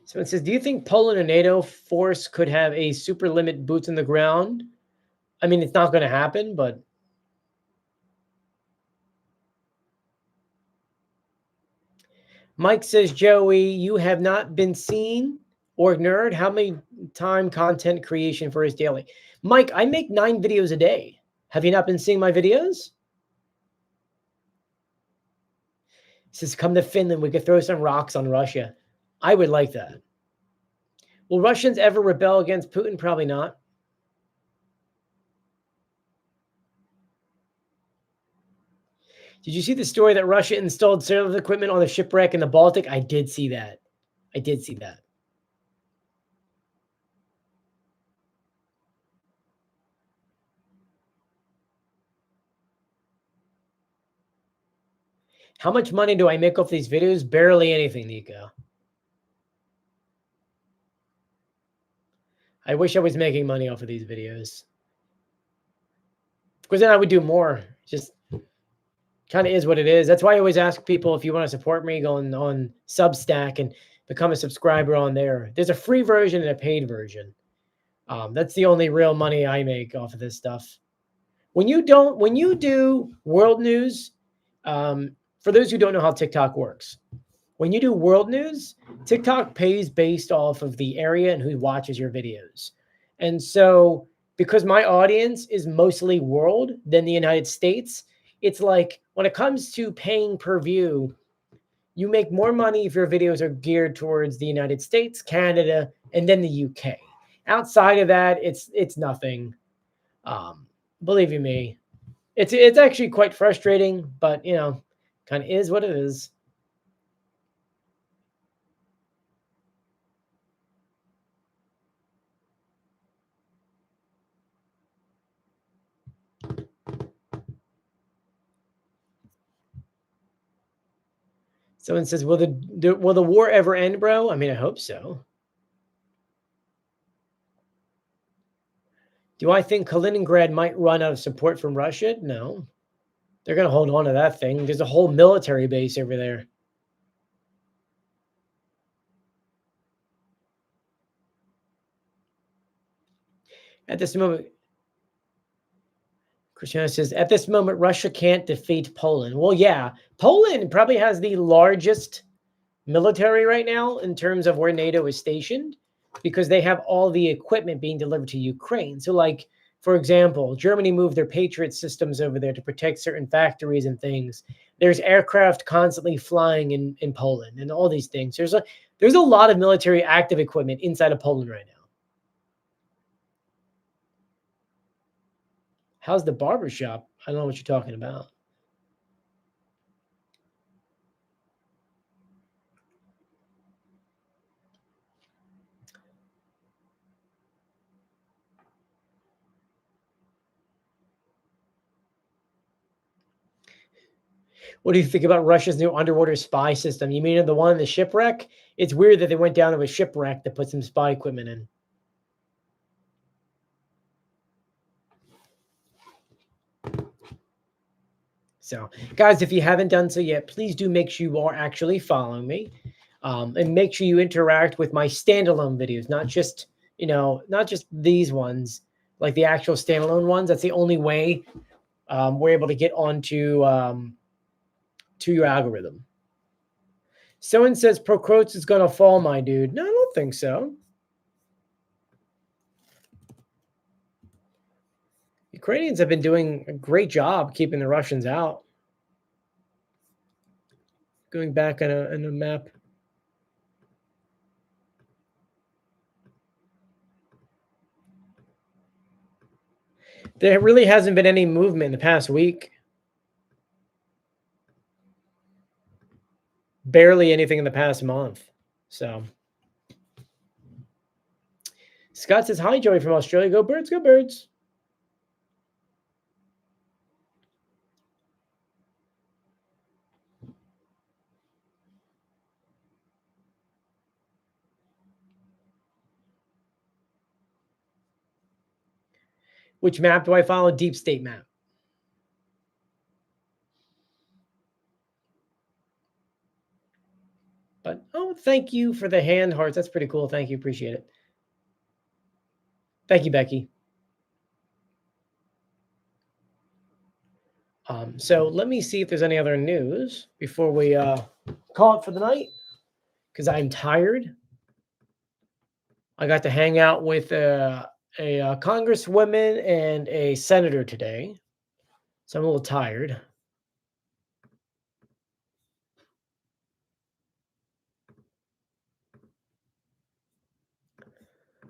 So it says, do you think Poland and NATO force could have a super limit boots on the ground? I mean, it's not going to happen, but Mike says, Joey, you have not been seen or ignored. How many time content creation for his daily? Mike, I make 9 videos a day. Have you not been seeing my videos? He says, come to Finland. We could throw some rocks on Russia. I would like that. Will Russians ever rebel against Putin? Probably not. Did you see the story that Russia installed service equipment on the shipwreck in the Baltic? I did see that. I did see that. How much money do I make off these videos? Barely anything, Nico. I wish I was making money off of these videos. Because then I would do more. Just kind of is what it is. That's why I always ask people, if you want to support me, go on Substack and become a subscriber on there. There's a free version and a paid version. That's the only real money I make off of this stuff. When you do world news, for those who don't know how TikTok works, when you do world news, TikTok pays based off of the area and who watches your videos. And so because my audience is mostly world than the United States, it's like when it comes to paying per view, you make more money if your videos are geared towards the United States, Canada, and then the UK. Outside of that, it's nothing. Believe you me, it's actually quite frustrating, but kind of is what it is. Someone says, will the war ever end, bro? I mean, I hope so. Do I think Kaliningrad might run out of support from Russia? No. They're going to hold on to that thing. There's a whole military base over there. At this moment, Christiana says, at this moment, Russia can't defeat Poland. Well, yeah. Poland probably has the largest military right now in terms of where NATO is stationed, because they have all the equipment being delivered to Ukraine. So like, for example, Germany moved their Patriot systems over there to protect certain factories and things. There's aircraft constantly flying in Poland and all these things. There's a lot of military active equipment inside of Poland right now. How's the barber shop? I don't know what you're talking about. What do you think about Russia's new underwater spy system? You mean the one in the shipwreck? It's weird that they went down to a shipwreck to put some spy equipment in. So, guys, if you haven't done so yet, please do make sure you are actually following me, and make sure you interact with my standalone videos, not just these ones, like the actual standalone ones. That's the only way we're able to get onto to your algorithm. Someone says Procrotes is going to fall, my dude. No, I don't think so. Ukrainians have been doing a great job keeping the Russians out. Going back on a map. There really hasn't been any movement in the past week. Barely anything in the past month. So Scott says, hi, Joey from Australia. Go Birds, go Birds. Which map do I follow? Deep State map. But, oh, thank you for the hand hearts. That's pretty cool. Thank you. Appreciate it. Thank you, Becky. So let me see if there's any other news before we call it for the night, because I'm tired. I got to hang out with a congresswoman and a senator today, so I'm a little tired.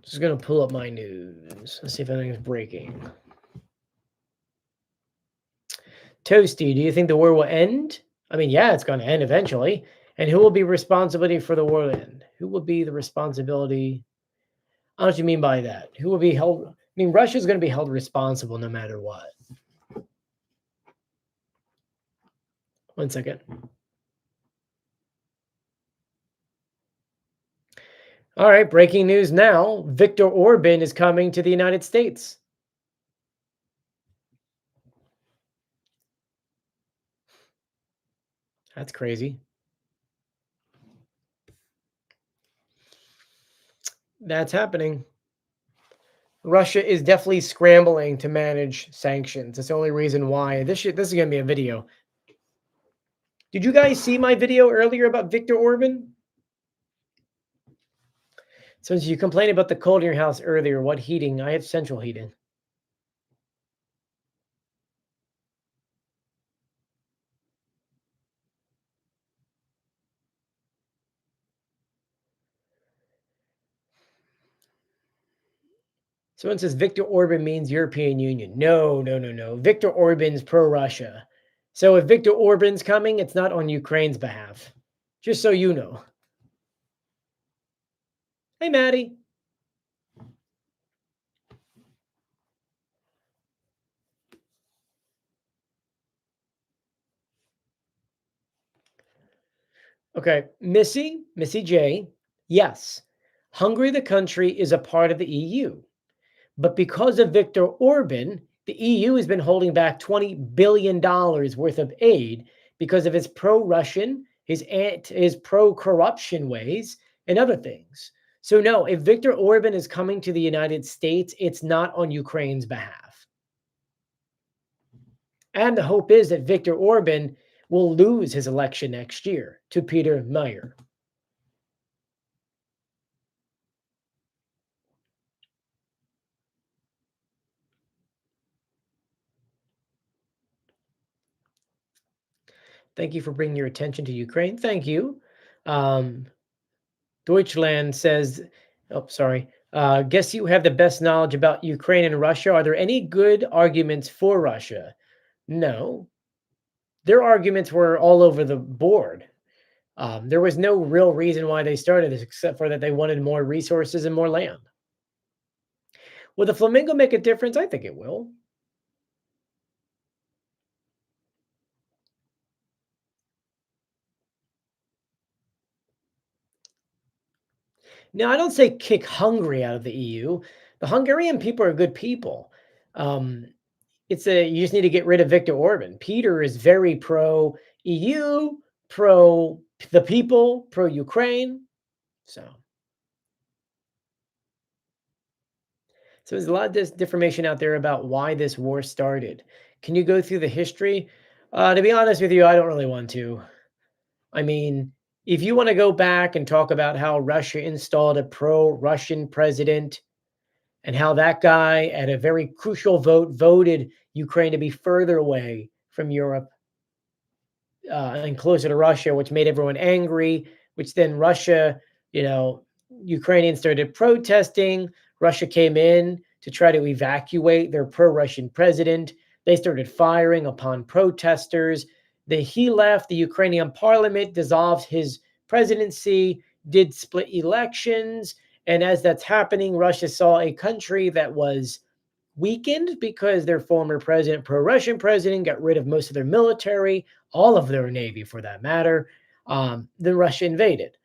Just gonna pull up my news. Let's see if anything's breaking. Toasty, do you think the war will end? I mean, yeah, it's going to end eventually. And who will be responsibility for the war to end? Who will be the responsibility? I don't know what you mean by that. Who will be held? I mean, Russia's going to be held responsible no matter what. One second. All right, breaking news now. Viktor Orban is coming to the United States. That's crazy. That's happening. Russia is definitely scrambling to manage sanctions. That's the only reason why. This is going to be a video. Did you guys see my video earlier about Viktor Orban? Since you complained about the cold in your house earlier, what heating? I have central heating. Someone says Viktor Orban means European Union. No, no, no, no. Viktor Orban's pro-Russia. So if Viktor Orban's coming, it's not on Ukraine's behalf. Just so you know. Hey, Maddie. Okay, Missy J. Yes, Hungary, the country, is a part of the EU. But because of Viktor Orban, the EU has been holding back $20 billion worth of aid because of his pro-Russian, his pro-corruption ways, and other things. So no, if Viktor Orban is coming to the United States, it's not on Ukraine's behalf. And the hope is that Viktor Orban will lose his election next year to Peter Mayer. Thank you for bringing your attention to Ukraine. Thank you. Deutschland says, oh, sorry. Guess you have the best knowledge about Ukraine and Russia. Are there any good arguments for Russia? No. Their arguments were all over the board. There was no real reason why they started this, except for that they wanted more resources and more land. Will the flamingo make a difference? I think it will. Now, I don't say kick Hungary out of the EU. The Hungarian people are good people. You just need to get rid of Viktor Orban. Peter is very pro EU, pro the people, pro Ukraine. So there's a lot of disinformation out there about why this war started. Can you go through the history? To be honest with you, I don't really want to. I mean, if you want to go back and talk about how Russia installed a pro-Russian president and how that guy at a very crucial vote voted Ukraine to be further away from Europe and closer to Russia, which made everyone angry, which then Russia, Ukrainians started protesting. Russia came in to try to evacuate their pro-Russian president. They started firing upon protesters. He left. The Ukrainian parliament dissolved his presidency, did split elections. And as that's happening, Russia saw a country that was weakened because their former president, pro-Russian president, got rid of most of their military, all of their navy for that matter. Then Russia invaded.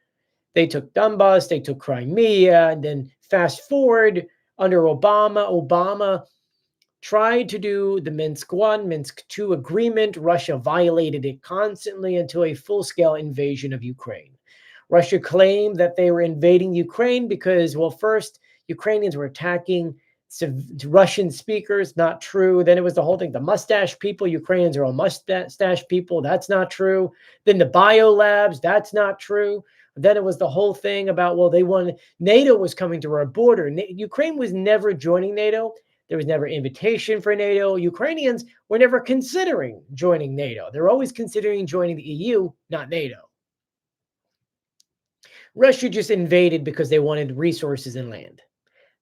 They took Donbass, they took Crimea, and then fast forward under Obama tried to do the Minsk I, Minsk II agreement. Russia violated it constantly until a full-scale invasion of Ukraine. Russia claimed that they were invading Ukraine because, well, first, Ukrainians were attacking Russian speakers, not true. Then it was the whole thing. The mustache people, Ukrainians are all mustache people. That's not true. Then the bio labs, that's not true. Then it was the whole thing about, well, they wanted, NATO was coming to our border. Ukraine was never joining NATO. There was never invitation for NATO. Ukrainians were never considering joining NATO. They're always considering joining the EU, not NATO. Russia just invaded because they wanted resources and land.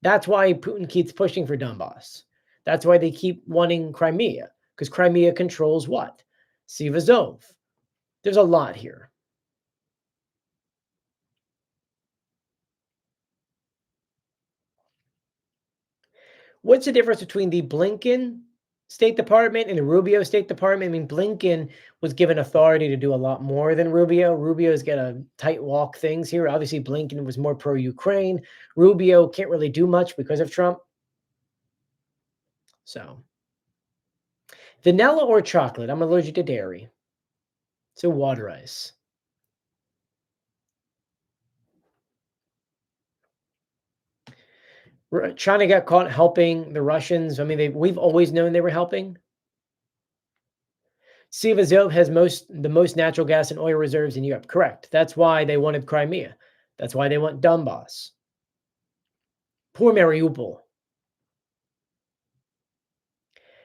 That's why Putin keeps pushing for Donbass. That's why they keep wanting Crimea, because Crimea controls what? Sea of Azov. There's a lot here. What's the difference between the Blinken State Department and the Rubio State Department? I mean, Blinken was given authority to do a lot more than Rubio. Rubio's got a tight walk things here. Obviously, Blinken was more pro-Ukraine. Rubio can't really do much because of Trump. So, vanilla or chocolate? I'm allergic to dairy. So water ice. China got caught helping the Russians. I mean, we've always known they were helping. Sea of Azov has the most natural gas and oil reserves in Europe. Correct. That's why they wanted Crimea. That's why they want Donbass. Poor Mariupol.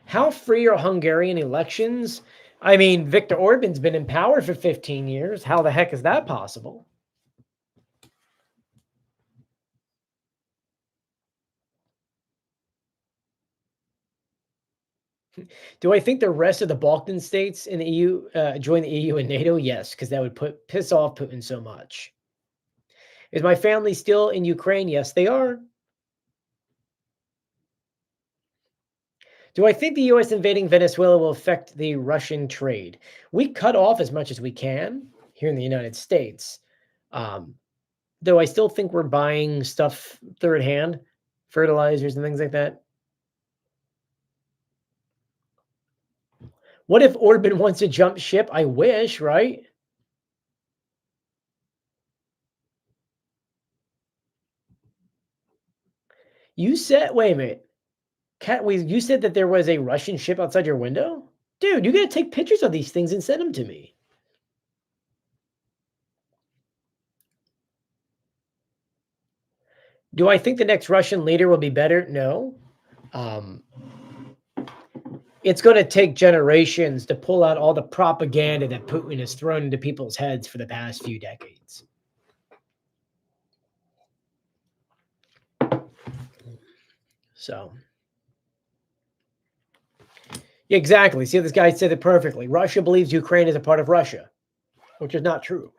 How free are Hungarian elections? I mean, Viktor Orban's been in power for 15 years. How the heck is that possible? Do I think the rest of the Balkan states in the EU join the EU and NATO? Yes, because that would piss off Putin so much. Is my family still in Ukraine? Yes, they are. Do I think the U.S. invading Venezuela will affect the Russian trade? We cut off as much as we can here in the United States. Though I still think we're buying stuff third hand, fertilizers and things like that. What if Orban wants to jump ship? I wish, right? You said, wait a minute. You said that there was a Russian ship outside your window? Dude, you got to take pictures of these things and send them to me. Do I think the next Russian leader will be better? No. It's going to take generations to pull out all the propaganda that Putin has thrown into people's heads for the past few decades. So, exactly. See, this guy said it perfectly. Russia believes Ukraine is a part of Russia, which is not true.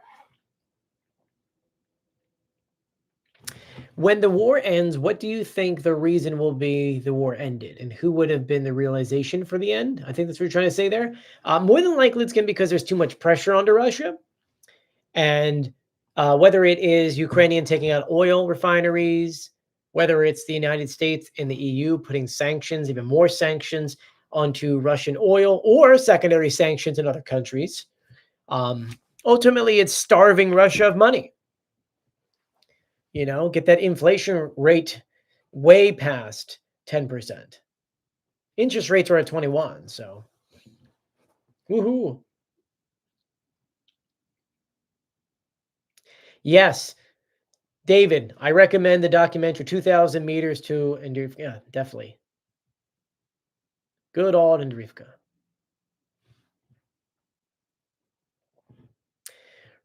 When the war ends, what do you think the reason will be the war ended? And who would have been the realization for the end? I think that's what you're trying to say there. More than likely, it's going to be because there's too much pressure onto Russia. And whether it is Ukrainian taking out oil refineries, whether it's the United States and the EU putting sanctions, even more sanctions onto Russian oil, or secondary sanctions in other countries. Ultimately, it's starving Russia of money. You know, get that inflation rate way past 10%. Interest rates are at 21, so woohoo. Yes, David, I recommend the documentary 2,000 meters to Andrivka. Yeah, definitely. Good old Andrivka.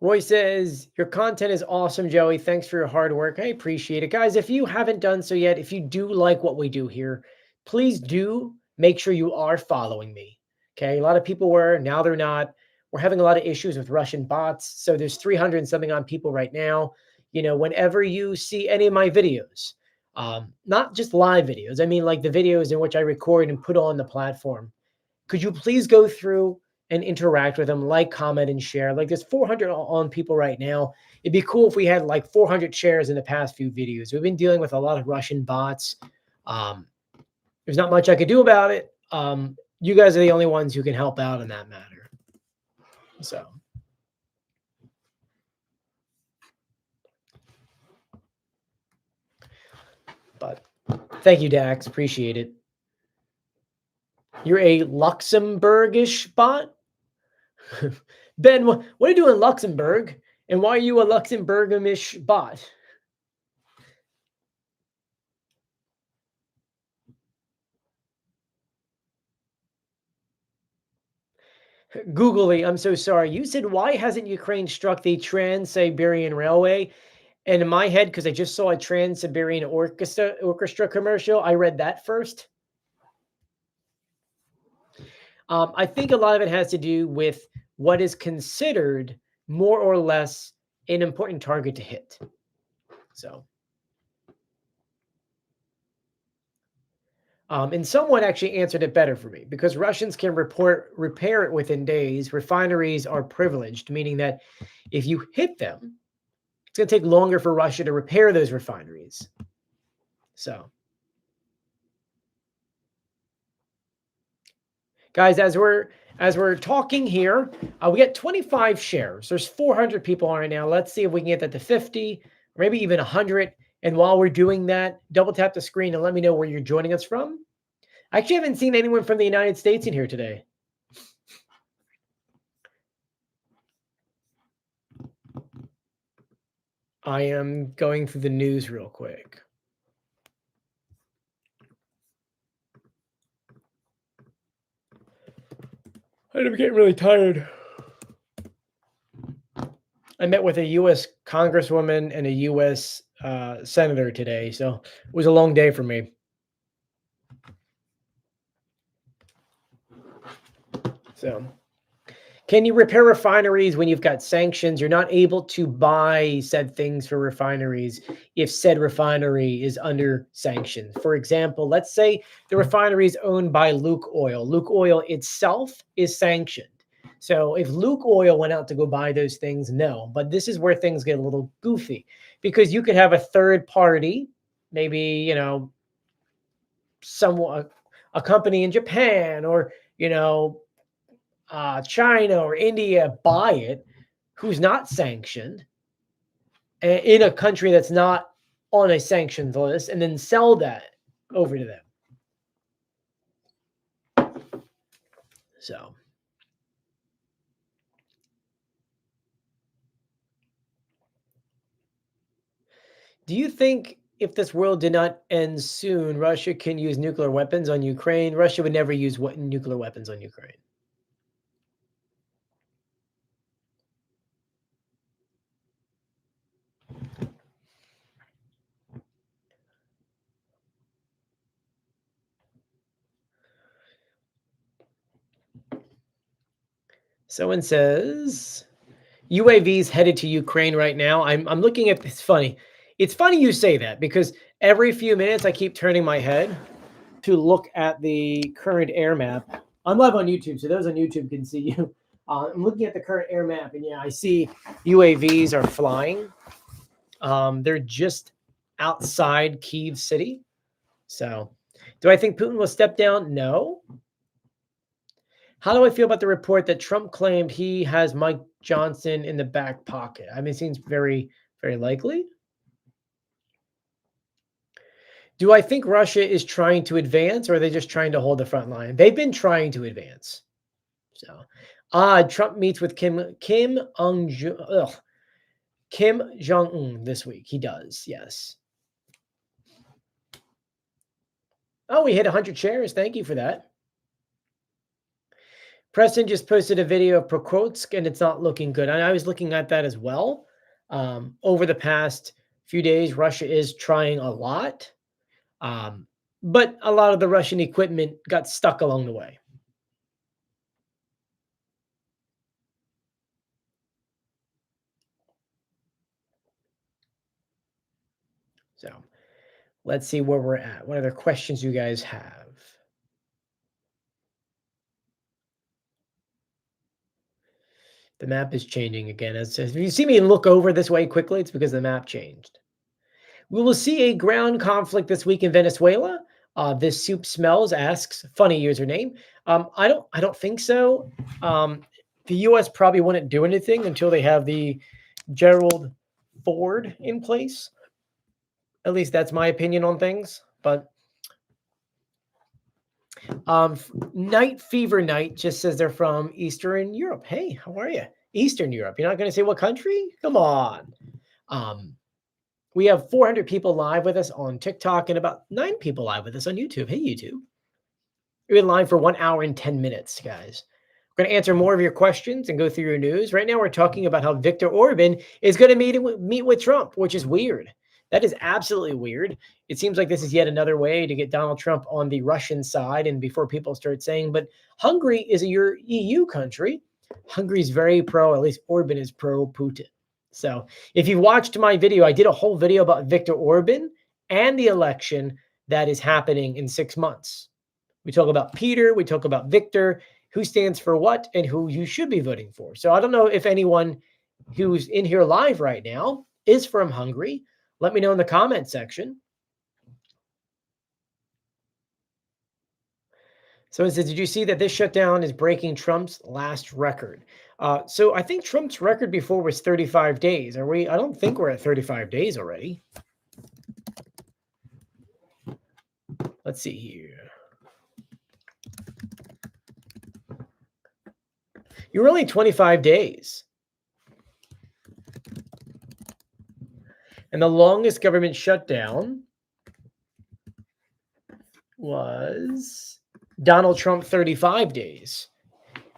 Roy says, your content is awesome, Joey. Thanks for your hard work. I appreciate it. Guys, if you haven't done so yet, if you do like what we do here, please do make sure you are following me. Okay. A lot of people were, now they're not. We're having a lot of issues with Russian bots. So there's 300 and something on people right now. You know, whenever you see any of my videos, not just live videos, I mean like the videos in which I record and put on the platform, could you please go through and interact with them, like, comment, and share? Like there's 400 on people right now. It'd be cool if we had like 400 shares in the past few videos. We've been dealing with a lot of Russian bots. There's not much I could do about it. You guys are the only ones who can help out in that matter. So. But Thank you, Dax. Appreciate it. You're a Luxembourgish bot? Ben, what are you doing in Luxembourg? And why are you a Luxembourgish bot? Googly, I'm so sorry. You said, why hasn't Ukraine struck the Trans-Siberian Railway? And in my head, because I just saw a Trans-Siberian orchestra commercial, I read that first. I think a lot of it has to do with what is considered more or less an important target to hit. So, and someone actually answered it better for me, because Russians can repair it within days. Refineries are privileged, meaning that if you hit them, it's going to take longer for Russia to repair those refineries. So, guys, as we're talking here, we get 25 shares. There's 400 people on right now. Let's see if we can get that to 50, or maybe even 100. And while we're doing that, double tap the screen and let me know where you're joining us from. I actually haven't seen anyone from the United States in here today. I am going through the news real quick. I'm getting really tired. I met with a U.S. Congresswoman and a U.S. Senator today, so it was a long day for me. So, can you repair refineries when you've got sanctions? You're not able to buy said things for refineries if said refinery is under sanctions. For example, let's say the refinery is owned by Luke Oil. Luke Oil itself is sanctioned. So if Luke Oil went out to go buy those things, no. But this is where things get a little goofy, because you could have a third party, maybe, someone, a company in Japan, or, China or India buy it, who's not sanctioned, in a country that's not on a sanctions list, and then sell that over to them. So, do you think if this world did not end soon, Russia can use nuclear weapons on Ukraine? Russia would never use nuclear weapons on Ukraine. Someone says UAVs headed to Ukraine right now. I'm looking at, it's funny. It's funny you say that, because every few minutes I keep turning my head to look at the current air map. I'm live on YouTube, so those on YouTube can see you. I'm looking at the current air map, and yeah, I see UAVs are flying. They're just outside Kyiv City. So, do I think Putin will step down? No. How do I feel about the report that Trump claimed he has Mike Johnson in the back pocket? I mean, it seems very, very likely. Do I think Russia is trying to advance, or are they just trying to hold the front line? They've been trying to advance. So, Trump meets with Kim Jong-un this week. He does, yes. Oh, we hit 100 shares. Thank you for that. Preston just posted a video of Prokotsk, and it's not looking good. And I was looking at that as well. Over the past few days, Russia is trying a lot, but a lot of the Russian equipment got stuck along the way. So let's see where we're at. What other questions you guys have? The map is changing again. As if you see me look over this way quickly, it's because the map changed. We will see a ground conflict this week in Venezuela. This soup smells asks, funny username. I don't think so. The U.S. probably wouldn't do anything until they have the Gerald Ford in place. At least that's my opinion on things. But Night Fever Night just says they're from Eastern Europe. Hey, how are you? Eastern Europe. You're not going to say what country? Come on. We have 400 people live with us on TikTok and about 9 people live with us on YouTube. Hey, YouTube. We're in line for 1 hour and 10 minutes, guys. We're going to answer more of your questions and go through your news. Right now, we're talking about how Viktor Orban is going to meet with Trump, which is weird. That is absolutely weird. It seems like this is yet another way to get Donald Trump on the Russian side. And before people start saying, but Hungary is a EU country. Hungary is very pro, at least Orban is pro-Putin. So if you watched my video, I did a whole video about Viktor Orban and the election that is happening in 6 months. We talk about Peter, we talk about Victor, who stands for what, and who you should be voting for. So I don't know if anyone who's in here live right now is from Hungary. Let me know in the comment section. So it says, did you see that this shutdown is breaking Trump's last record? So I think Trump's record before was 35 days. Are we? I don't think we're at 35 days already. Let's see here. You're only 25 days. And the longest government shutdown was Donald Trump, 35 days.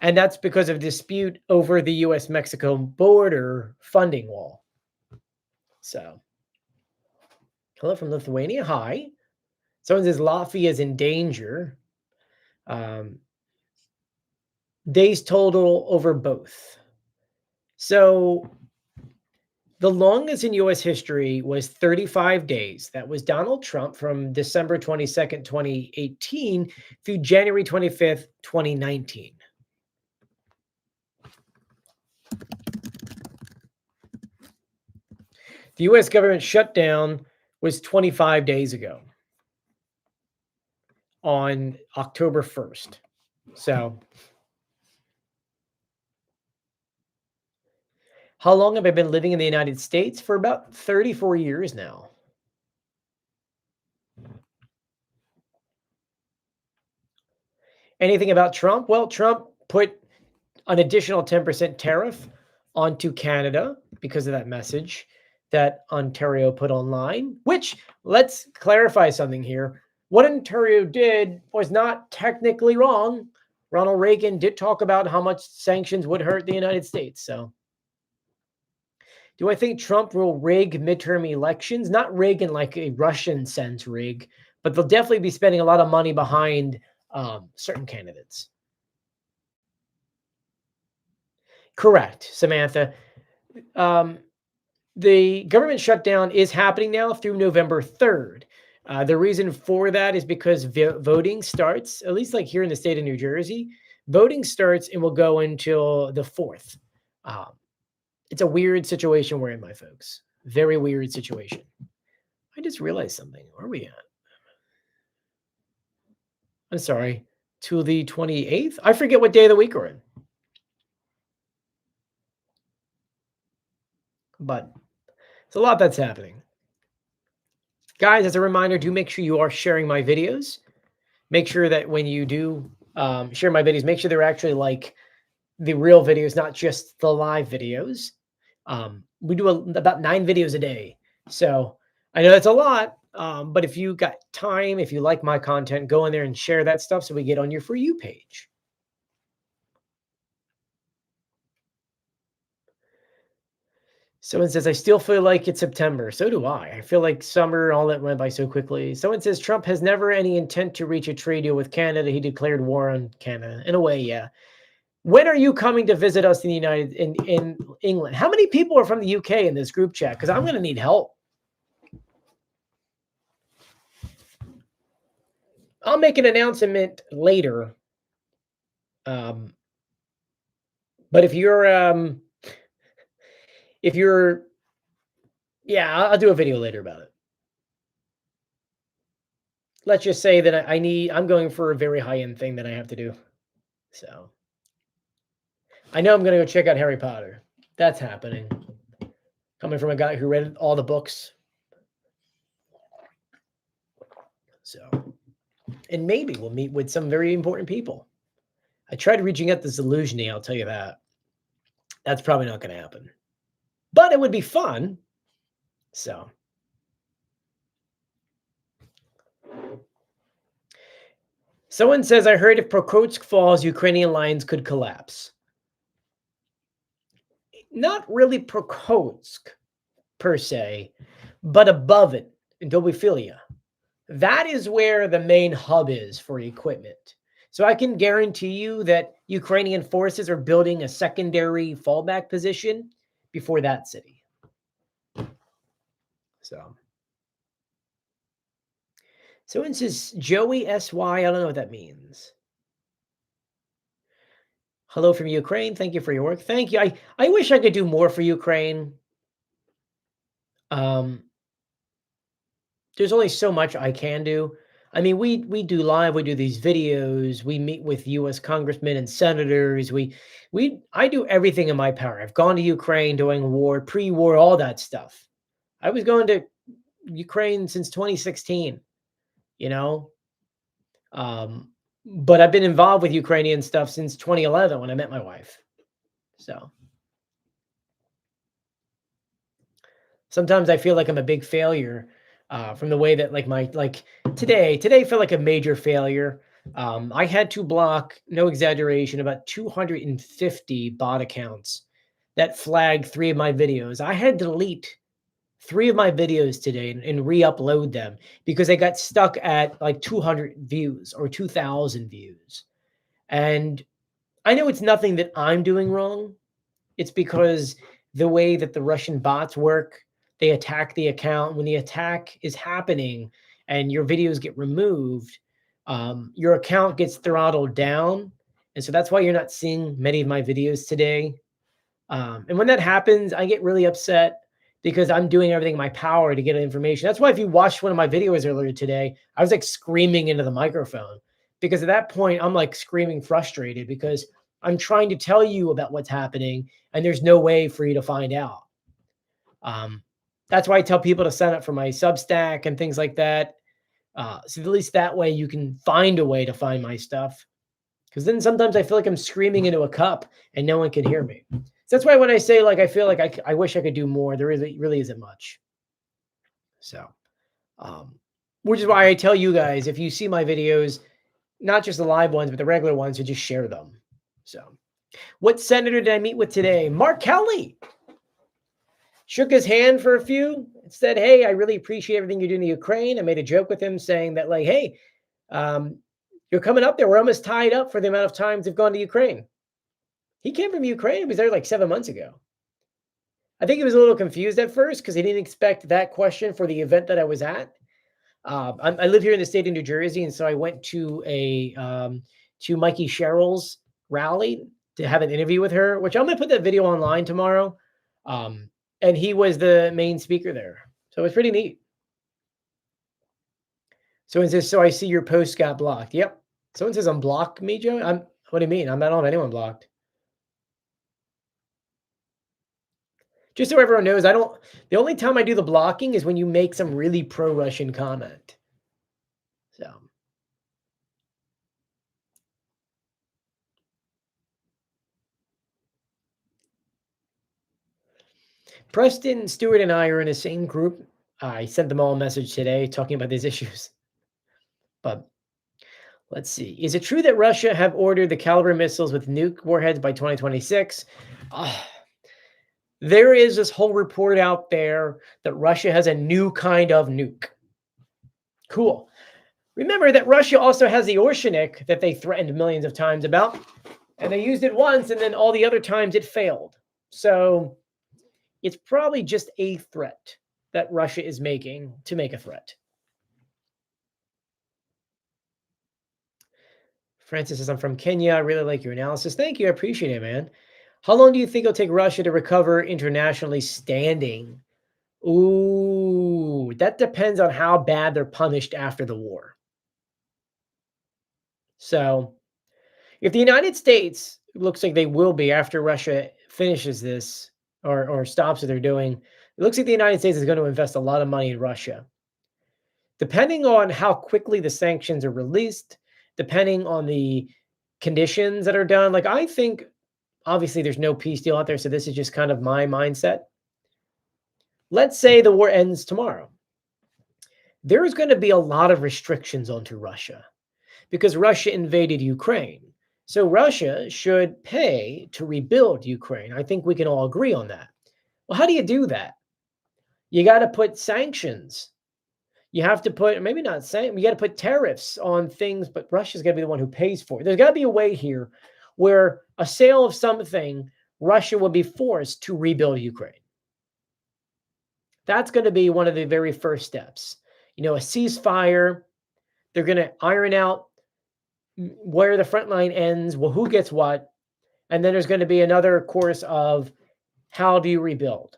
And that's because of dispute over the U.S.-Mexico border funding wall. So, hello from Lithuania. Hi. Someone says Latvia is in danger. Days total over both. So, the longest in U.S. history was 35 days. That was Donald Trump from December 22nd, 2018 through January 25th, 2019. The U.S. government shutdown was 25 days ago on October 1st. So, how long have I been living in the United States? For about 34 years now. Anything about Trump? Well, Trump put an additional 10% tariff onto Canada because of that message that Ontario put online, which, let's clarify something here. What Ontario did was not technically wrong. Ronald Reagan did talk about how much sanctions would hurt the United States. So, do I think Trump will rig midterm elections? Not rig in like a Russian sense rig, but they'll definitely be spending a lot of money behind certain candidates. Correct, Samantha. The government shutdown is happening now through November 3rd. The reason for that is because voting starts, at least like here in the state of New Jersey, voting starts and will go until the 4th. It's a weird situation we're in, my folks. Very weird situation. I just realized something. Where are we at? I'm sorry. To the 28th? I forget what day of the week we're in. But it's a lot that's happening. Guys, as a reminder, do make sure you are sharing my videos. Make sure that when you do share my videos, make sure they're actually like the real videos, not just the live videos. We do about 9 videos a day. So I know that's a lot, but if you got time, if you like my content, go in there and share that stuff so we get on your For You page. Someone says, I still feel like it's September. So do I. I feel like summer, all that went by so quickly. Someone says, Trump has never any intent to reach a trade deal with Canada. He declared war on Canada. In a way, yeah. When are you coming to visit us in in England? How many people are from the UK in this group chat? Because I'm going to need help. I'll make an announcement later. But if you're, yeah, I'll do a video later about it. Let's just say that I'm going for a very high-end thing that I have to do. So I know I'm going to go check out Harry Potter. That's happening. Coming from a guy who read all the books. So, and maybe we'll meet with some very important people. I tried reaching out to Zelensky, I'll tell you that. That's probably not going to happen. But it would be fun. So. Someone says, I heard if Prokotsk falls, Ukrainian lines could collapse. Not really Prokotsk per se, but above it in Dobophilia. That is where the main hub is for equipment. So I can guarantee you that Ukrainian forces are building a secondary fallback position before that city. So someone says Joey SY. I don't know what that means. Hello from Ukraine. Thank you for your work. Thank you. I wish I could do more for Ukraine. There's only so much I can do. I mean, we do live, we do these videos, we meet with US congressmen and senators. I do everything in my power. I've gone to Ukraine during war, pre-war, all that stuff. I was going to Ukraine since 2016, you know. But I've been involved with Ukrainian stuff since 2011 when I met my wife. So sometimes I feel like I'm a big failure from the way that today felt like a major failure. I had to block, no exaggeration, about 250 bot accounts that flagged 3 of my videos. I had to delete 3 of my videos today and re-upload them because they got stuck at like 200 views or 2,000 views. And I know it's nothing that I'm doing wrong. It's because the way that the Russian bots work, they attack the account. When the attack is happening and your videos get removed, your account gets throttled down. And so that's why you're not seeing many of my videos today. And when that happens, I get really upset because I'm doing everything in my power to get information. That's why if you watched one of my videos earlier today, I was like screaming into the microphone because at that point I'm like screaming frustrated because I'm trying to tell you about what's happening and there's no way for you to find out. That's why I tell people to sign up for my Substack and things like that. So at least that way you can find a way to find my stuff. Because then sometimes I feel like I'm screaming into a cup and no one can hear me. So that's why when I say like I feel like I wish I could do more, there really isn't much. So, which is why I tell you guys, if you see my videos, not just the live ones, but the regular ones, to just share them. So, what senator did I meet with today? Mark Kelly. Shook his hand for a few, said, hey, I really appreciate everything you're doing in Ukraine. I made a joke with him saying that like, hey, you're coming up there. We're almost tied up for the amount of times they've gone to Ukraine. He came from Ukraine. He was there like 7 months ago. I think he was a little confused at first because he didn't expect that question for the event that I was at. I live here in the state of New Jersey, and so I went to to Mikey Sherrill's rally to have an interview with her, which I'm going to put that video online tomorrow. And he was the main speaker there. So it was pretty neat. Someone says, so I see your post got blocked. Yep. Someone says, unblock me, Joe. What do you mean? I'm not on anyone blocked. Just so everyone knows, the only time I do the blocking is when you make some really pro-Russian comment. So. Preston, Stewart, and I are in the same group. I sent them all a message today talking about these issues. But let's see. Is it true that Russia have ordered the caliber missiles with nuke warheads by 2026? There is this whole report out there that Russia has a new kind of nuke. Cool. Remember that Russia also has the Orshanik that they threatened millions of times about, and they used it once, and then all the other times it failed. So it's probably just a threat that Russia is making to make a threat. Francis says, I'm from Kenya. I really like your analysis. Thank you. I appreciate it, man. How long do you think it'll take Russia to recover internationally standing? Ooh, that depends on how bad they're punished after the war. So if the United States looks like they will be after Russia finishes this or stops what they're doing, it looks like the United States is going to invest a lot of money in Russia. Depending on how quickly the sanctions are released, depending on the conditions that are done, like I think obviously there's no peace deal out there, so this is just kind of my mindset. Let's say the war ends tomorrow. There's going to be a lot of restrictions onto Russia because Russia invaded Ukraine. So Russia should pay to rebuild Ukraine. I think we can all agree on that. Well, how do you do that? You got to put sanctions. You have to put, maybe not saying, you got to put tariffs on things, but Russia's got to be the one who pays for it. There's got to be a way here where a sale of something, Russia will be forced to rebuild Ukraine. That's going to be one of the very first steps. A ceasefire. They're going to iron out where the front line ends, well, who gets what, and then there's going to be another course of how do you rebuild?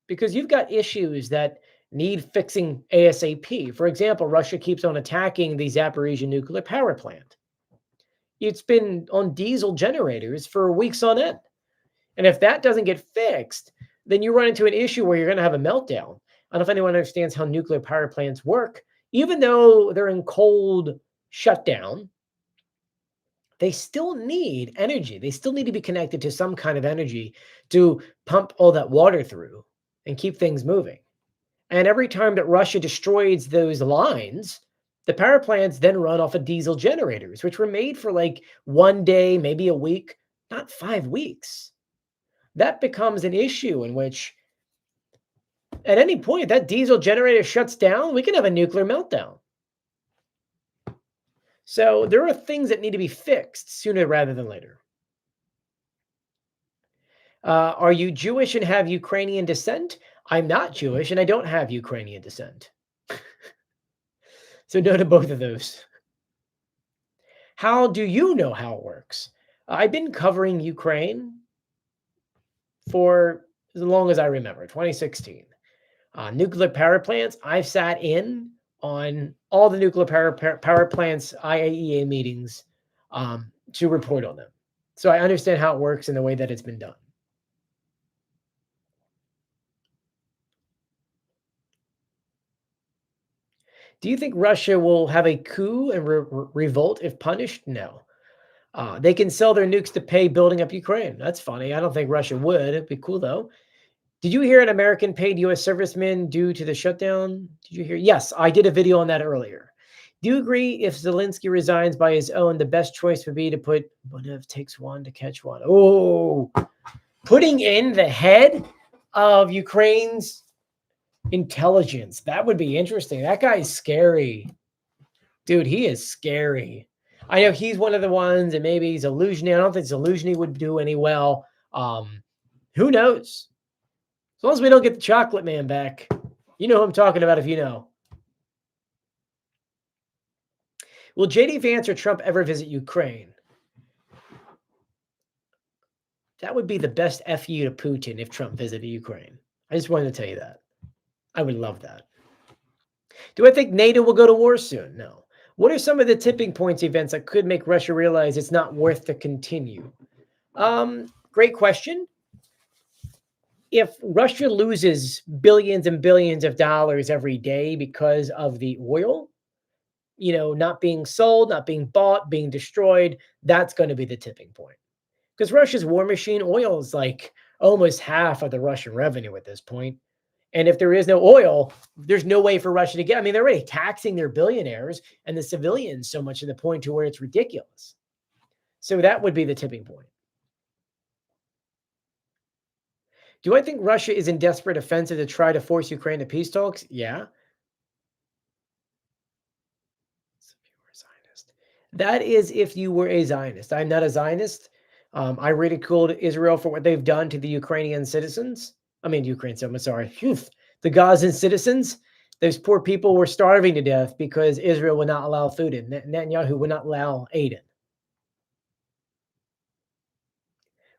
Because you've got issues that need fixing ASAP. For example, Russia keeps on attacking the Zaporizhzhia nuclear power plant. It's been on diesel generators for weeks on end. And if that doesn't get fixed, then you run into an issue where you're going to have a meltdown. I don't know if anyone understands how nuclear power plants work. Even though they're in cold shutdown, they still need energy. They still need to be connected to some kind of energy to pump all that water through and keep things moving. And every time that Russia destroys those lines, the power plants then run off of diesel generators, which were made for like one day, maybe a week, not 5 weeks. That becomes an issue in which at any point that diesel generator shuts down, we can have a nuclear meltdown. So there are things that need to be fixed sooner rather than later. Are you Jewish and have Ukrainian descent? I'm not Jewish and I don't have Ukrainian descent. So no to both of those. How do you know how it works? I've been covering Ukraine for as long as I remember, 2016. Nuclear power plants, I've sat in on all the nuclear power plants IAEA meetings to report on them. So I understand how it works and the way that it's been done. Do you think Russia will have a coup and revolt if punished? No. They can sell their nukes to pay building up Ukraine. That's funny. I don't think Russia would. It'd be cool, though. Did you hear an American paid U.S. serviceman due to the shutdown? Did you hear? Yes, I did a video on that earlier. Do you agree if Zelensky resigns by his own, the best choice would be to put, what if it takes one to catch one? Oh, putting in the head of Ukraine's intelligence. That would be interesting. That guy's scary. Dude, he is scary. I know he's one of the ones, and maybe he's Illusiony. I don't think Illusiony would do any well. Who knows? As long as we don't get the chocolate man back. You know who I'm talking about if you know. Will JD Vance or Trump ever visit Ukraine? That would be the best FU to Putin if Trump visited Ukraine. I just wanted to tell you that. I would love that. Do I think NATO will go to war soon? No. What are some of the tipping points events that could make Russia realize it's not worth to continue? Great question. If Russia loses billions and billions of dollars every day because of the oil, not being sold, not being bought, being destroyed, that's going to be the tipping point. Because Russia's war machine, oil is like almost half of the Russian revenue at this point. And if there is no oil, there's no way for Russia to get. I mean, they're already taxing their billionaires and the civilians so much to the point to where it's ridiculous. So that would be the tipping point. Do I think Russia is in desperate offensive to try to force Ukraine to peace talks? Yeah. That is if you were a Zionist. I'm not a Zionist. I ridiculed Israel for what they've done to the Ukrainian citizens. I mean, I'm sorry. The Gazan citizens. Those poor people were starving to death because Israel would not allow food in. Netanyahu would not allow aid in.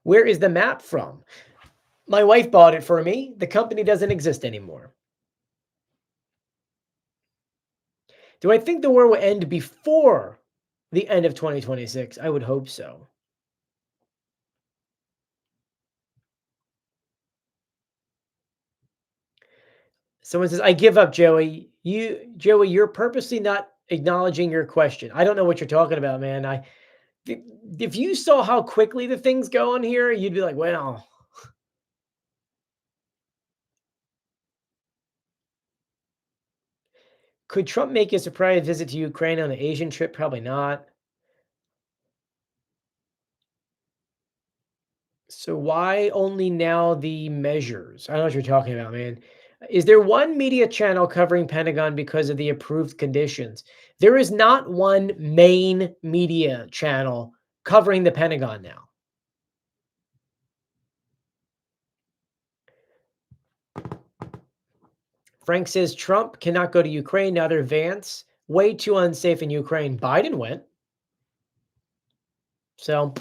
Where is the map from? My wife bought it for me. The company doesn't exist anymore. Do I think the war will end before the end of 2026? I would hope so. Someone says, I give up, Joey. Joey, you're purposely not acknowledging your question. I don't know what you're talking about, man. If you saw how quickly the things go on here, you'd be like, well, could Trump make a surprise visit to Ukraine on an Asian trip? Probably not. So why only now the measures? I don't know what you're talking about, man. Is there one media channel covering Pentagon because of the approved conditions? There is not one main media channel covering the Pentagon now. Frank says Trump cannot go to Ukraine. Neither Vance. Way too unsafe in Ukraine. Biden went. So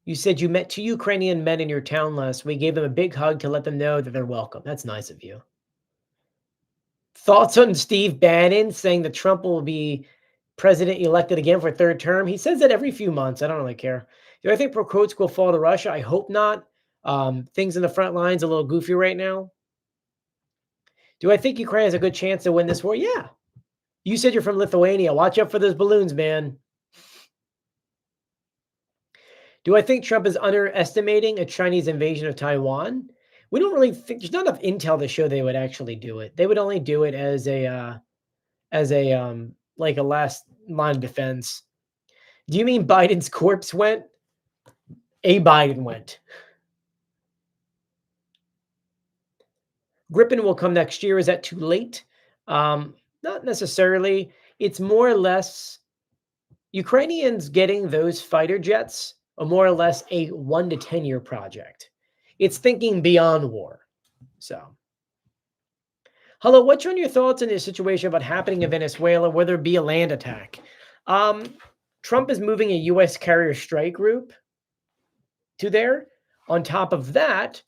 you said you met two Ukrainian men in your town last week. Gave them a big hug to let them know that they're welcome. That's nice of you. Thoughts on Steve Bannon saying that Trump will be president elected again for a third term? He says that every few months. I don't really care. Do I think Prokotsk will fall to Russia? I hope not. Things in the front lines a little goofy right now. Do I think Ukraine has a good chance to win this war? Yeah. You said you're from Lithuania. Watch out for those balloons, man. Do I think Trump is underestimating a Chinese invasion of Taiwan? We don't really think there's not enough intel to show they would actually do it. They would only do it as a like a last line of defense. Do you mean Biden's corpse went? A Biden went. Gripen will come next year. Is that too late? Not necessarily. It's more or less Ukrainians getting those fighter jets are more or less a 1 to 10 year project. It's thinking beyond war. So, hello, what's your thoughts on this situation about happening in Venezuela, whether it be a land attack? Trump is moving a U.S. carrier strike group to there. On top of that,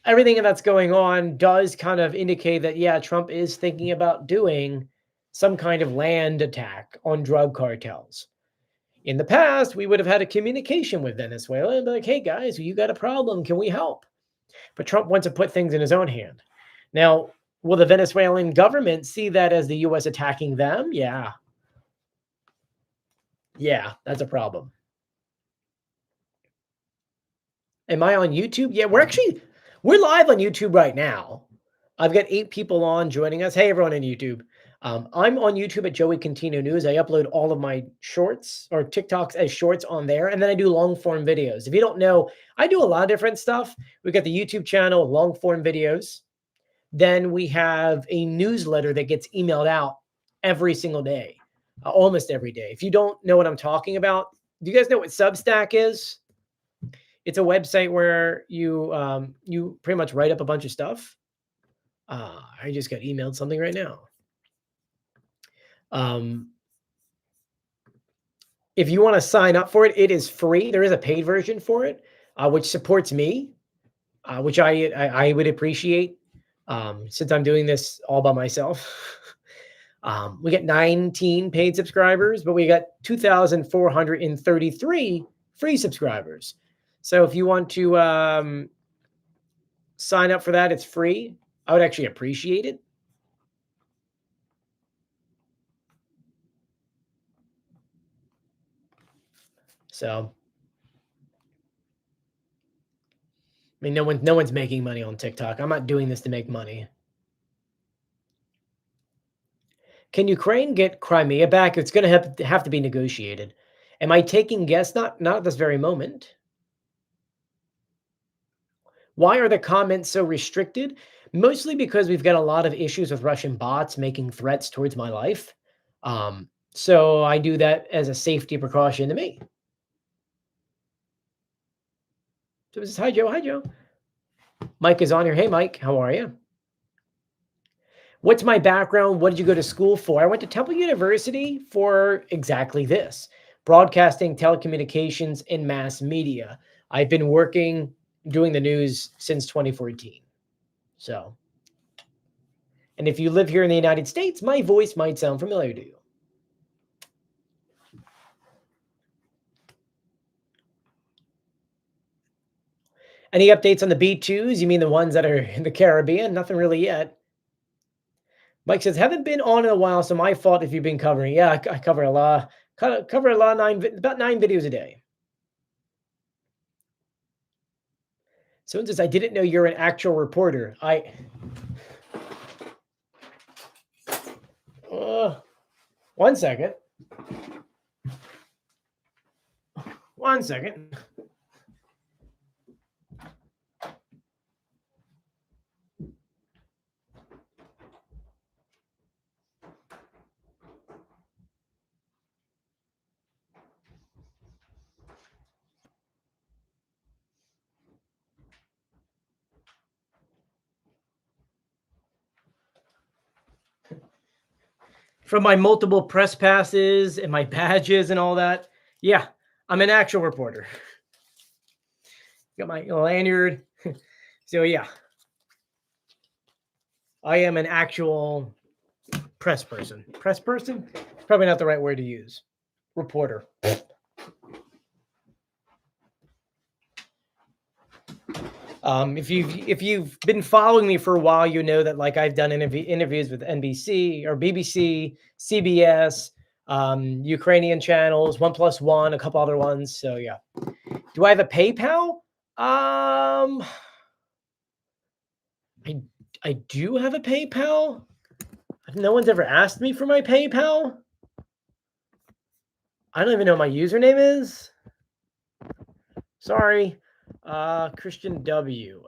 everything that's going on does kind of indicate that, yeah, Trump is thinking about doing some kind of land attack on drug cartels. In the past, we would have had a communication with Venezuela and be like, hey, guys, you got a problem. Can we help? But Trump wants to put things in his own hand. Now, will the Venezuelan government see that as the U.S. attacking them? Yeah. Yeah, that's a problem. Am I on YouTube? Yeah, we're live on YouTube right now. I've got 8 people on joining us. Hey, everyone on YouTube. I'm on YouTube at Joey Contino News. I upload all of my shorts or TikToks as shorts on there, and then I do long form videos. If you don't know, I do a lot of different stuff. We've got the YouTube channel, long form videos. Then we have a newsletter that gets emailed out every single day, almost every day. If you don't know what I'm talking about, do you guys know what Substack is? It's a website where you pretty much write up a bunch of stuff. I just got emailed something right now. If you want to sign up for it, it is free. There is a paid version for it, which supports me, which I would appreciate since I'm doing this all by myself. We get 19 paid subscribers, but we got 2,433 free subscribers. So if you want to sign up for that, it's free. I would actually appreciate it. So, I mean, no one's making money on TikTok. I'm not doing this to make money. Can Ukraine get Crimea back? It's going to have to be negotiated. Am I taking guess? Not at this very moment. Why are the comments so restricted? Mostly because we've got a lot of issues with Russian bots making threats towards my life. So I do that as a safety precaution to me. So this is hi Joe. Hi Joe. Mike is on here. Hey Mike, how are you? What's my background? What did you go to school for? I went to Temple University for exactly this: broadcasting, telecommunications, and mass media. I've been working doing the news since 2014. So, and if you live here in the United States, my voice might sound familiar to you. Any updates on the B2s? You mean the ones that are in the Caribbean? Nothing really yet. Mike says, haven't been on in a while, so my fault if you've been covering. Yeah, I cover a lot. Cover a lot, about 9 videos a day. Someone says, I didn't know you're an actual reporter. One second. One second. From my multiple press passes and my badges and all that. Yeah, I'm an actual reporter. Got my lanyard. So yeah, I am an actual press person. Press person? Probably not the right word to use. Reporter. If you've been following me for a while, you know that like I've done interviews with NBC or BBC, CBS, Ukrainian channels, 1+1, a couple other ones. So yeah. Do I have a PayPal? I do have a PayPal. No one's ever asked me for my PayPal. I don't even know what my username is. Sorry. Christian W.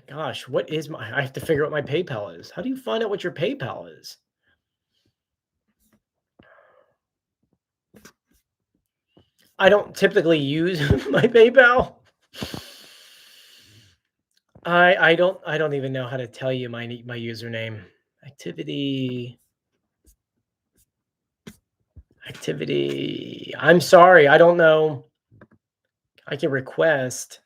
Gosh, what is I have to figure out what my PayPal is. How do you find out what your PayPal is? I don't typically use my PayPal. I don't even know how to tell you my username. Activity. I'm sorry, I don't know. I can request.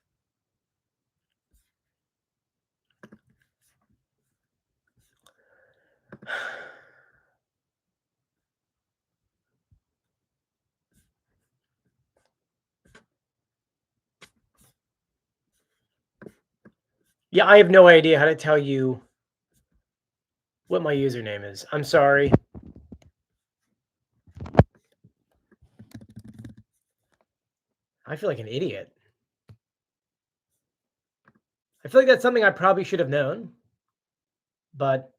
Yeah, I have no idea how to tell you what my username is. I'm sorry. I feel like an idiot. I feel like that's something I probably should have known. But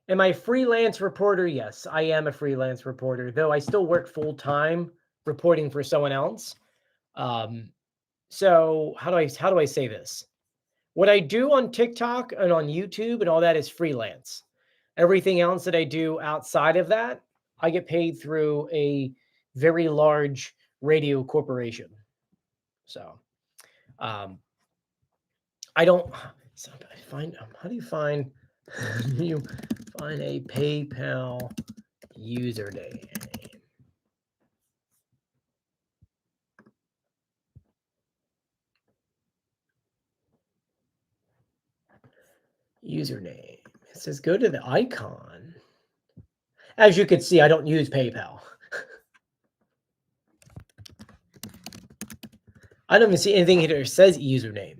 am I a freelance reporter? Yes, I am a freelance reporter, though I still work full time reporting for someone else. So how do I say this? What I do on TikTok and on YouTube and all that is freelance. Everything else that I do outside of that, I get paid through a very large radio corporation. So I don't find how do you find you find a PayPal username? Username. It says go to the icon. As you can see, I don't use PayPal. I don't even see anything here that says username.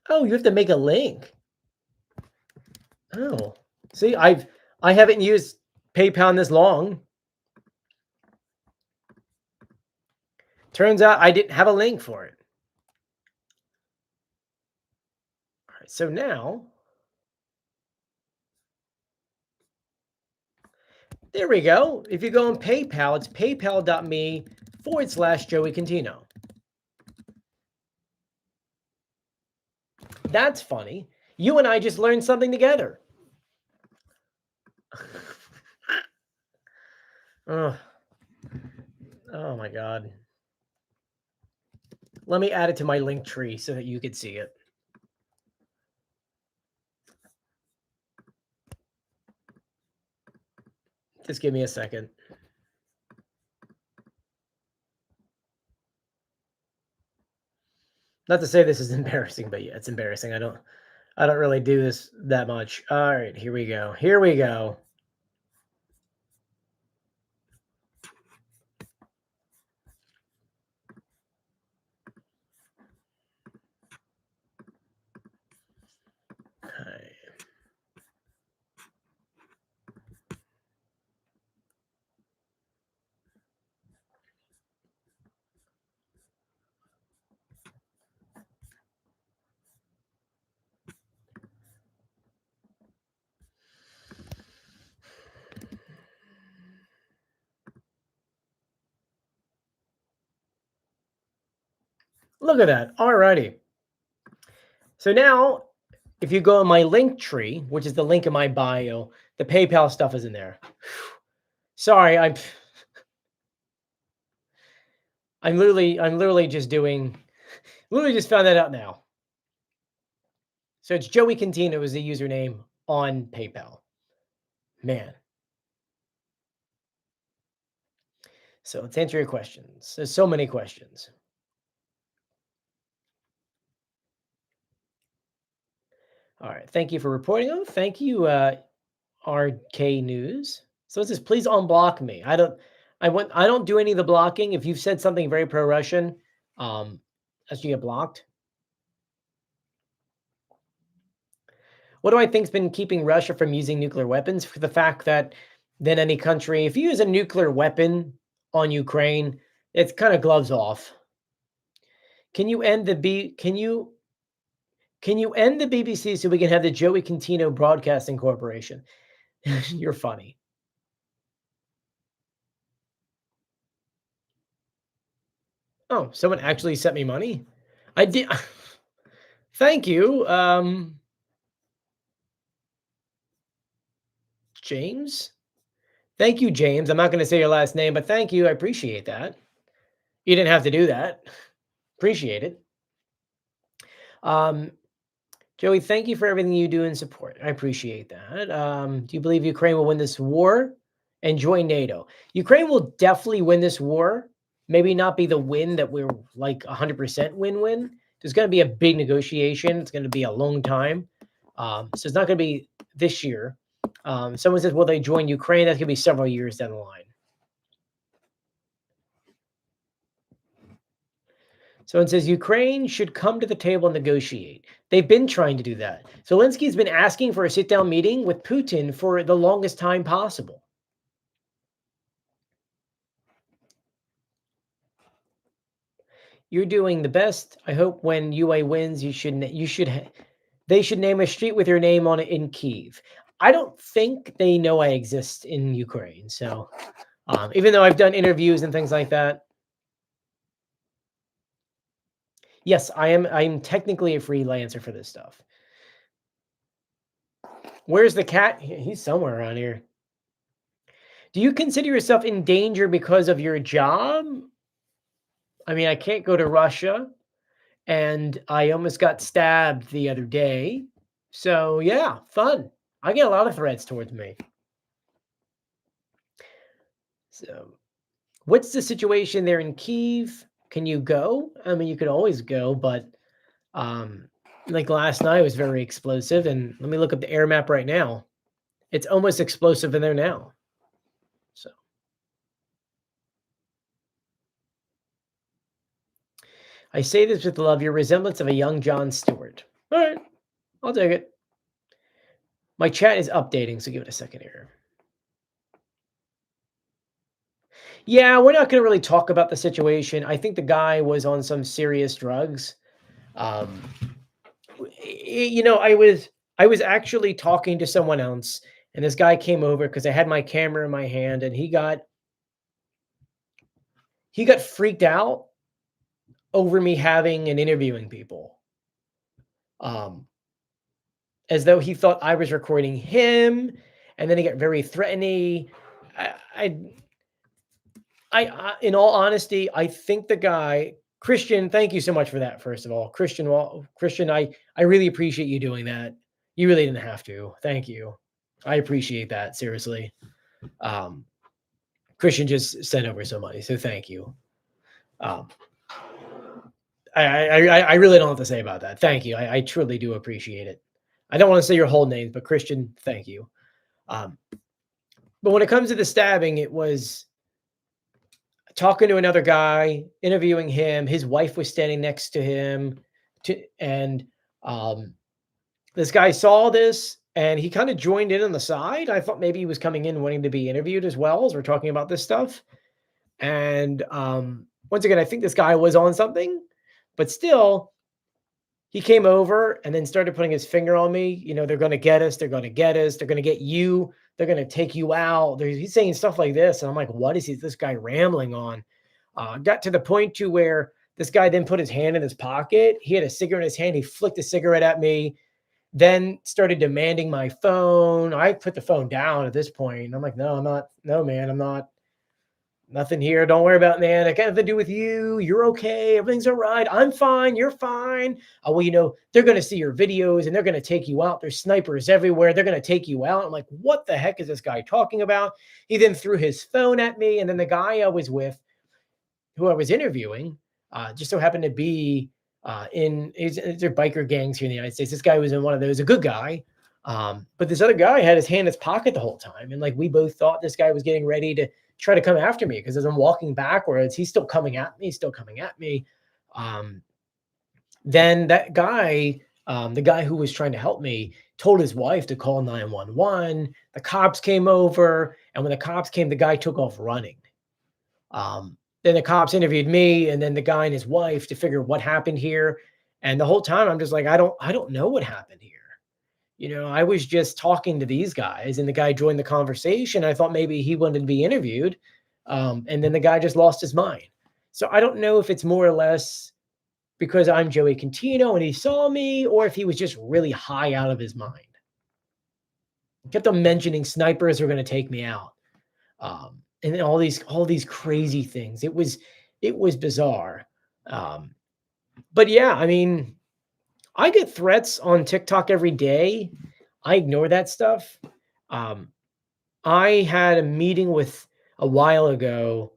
Oh, you have to make a link. Oh, see, I haven't used PayPal in this long. Turns out I didn't have a link for it. All right, so now, there we go. If you go on PayPal, it's paypal.me/Joey Contino. That's funny. You and I just learned something together. Oh my God. Let me add it to my link tree so that you could see it. Just give me a second. Not to say this is embarrassing, but yeah, it's embarrassing. I don't really do this that much. All right, here we go. Here we go. Okay. Look at that. All righty. So now, if you go in my link tree, which is the link in my bio, the PayPal stuff is in there. Sorry, I'm literally just found that out now. So it's Joey Cantino is the username on PayPal. Man. So let's answer your questions. There's so many questions. All right. Thank you for reporting them. Thank you, RK News. So it says, please unblock me. I don't do any of the blocking. If you've said something very pro-Russian, as you get blocked. What do I think's been keeping Russia from using nuclear weapons? For the fact that then any country, if you use a nuclear weapon on Ukraine, it's kind of gloves off. Can you end the can you end the BBC so we can have the Joey Cantino Broadcasting Corporation? You're funny. Oh, someone actually sent me money? I did. Thank you. James? Thank you, James. I'm not going to say your last name, but thank you. I appreciate that. You didn't have to do that. Appreciate it. Joey, thank you for everything you do in support. I appreciate that. Do you believe Ukraine will win this war and join NATO? Ukraine will definitely win this war. Maybe not be the win that we're like 100% win-win. There's going to be a big negotiation. It's going to be a long time. So it's not going to be this year. Someone says, will they join Ukraine? That's going to be several years down the line. So it says Ukraine should come to the table and negotiate. They've been trying to do that. Zelensky's been asking for a sit-down meeting with Putin for the longest time possible. You're doing the best. I hope when UA wins, they should name a street with your name on it in Kyiv. I don't think they know I exist in Ukraine. So even though I've done interviews and things like that. Yes, I'm technically a freelancer for this stuff. Where's the cat? He's somewhere around here. Do you consider yourself in danger because of your job? I mean, I can't go to Russia, and I almost got stabbed the other day. So, yeah, fun. I get a lot of threats towards me. So, what's the situation there in Kyiv? Can you go? I mean, you could always go, but like last night was very explosive. And let me look up the air map right now. It's almost explosive in there now. So, I say this with love, your resemblance of a young Jon Stewart. All right, I'll take it. My chat is updating, so give it a second here. Yeah, we're not going to really talk about the situation. I think the guy was on some serious drugs. Um, I was actually talking to someone else, and this guy came over because I had my camera in my hand, and he got freaked out over me having and interviewing people. As though he thought I was recording him, and then he got very threatening. In all honesty, I think the guy, Christian, thank you so much for that. First of all, Christian, I really appreciate you doing that. You really didn't have to. Thank you. I appreciate that. Seriously. Christian just sent over some money, so thank you. I really don't have to say about that. Thank you. I truly do appreciate it. I don't want to say your whole names, but Christian, thank you. Um, but when it comes to the stabbing, it was talking to another guy, interviewing him. His wife was standing next to him, and um, this guy saw this and he kind of joined in on the side. I thought maybe he was coming in wanting to be interviewed as well as we're talking about this stuff. And once again, I think this guy was on something, but still, he came over and then started putting his finger on me. You know, they're going to get us. They're going to get us. They're going to get you. They're going to take you out. He's saying stuff like this. And I'm like, what is this guy rambling on? Got to the point to where this guy then put his hand in his pocket. He had a cigarette in his hand. He flicked a cigarette at me, then started demanding my phone. I put the phone down at this point. I'm like, no, I'm not. No, man, I'm not. Nothing here. Don't worry about, man. I got nothing to do with you. You're okay. Everything's all right. I'm fine. You're fine. Well, you know, they're going to see your videos and they're going to take you out. There's snipers everywhere. They're going to take you out. I'm like, what the heck is this guy talking about? He then threw his phone at me. And then the guy I was with, who I was interviewing, just so happened to be they're biker gangs here in the United States. This guy was in one of those, a good guy. But this other guy had his hand in his pocket the whole time. And like, we both thought this guy was getting ready to try to come after me because as I'm walking backwards, he's still coming at me. Then that guy, the guy who was trying to help me, told his wife to call 911. The cops came over. And when the cops came, the guy took off running. Then the cops interviewed me and then the guy and his wife to figure what happened here. And the whole time I'm just like, I don't know what happened here. You know, I was just talking to these guys and the guy joined the conversation. I thought maybe he wanted to be interviewed. And then the guy just lost his mind. So I don't know if it's more or less because I'm Joey Contino and he saw me, or if he was just really high out of his mind. Kept on mentioning snipers are going to take me out. And then all these crazy things. It was bizarre. But yeah, I mean, I get threats on TikTok every day. I ignore that stuff. I had a meeting with a while ago.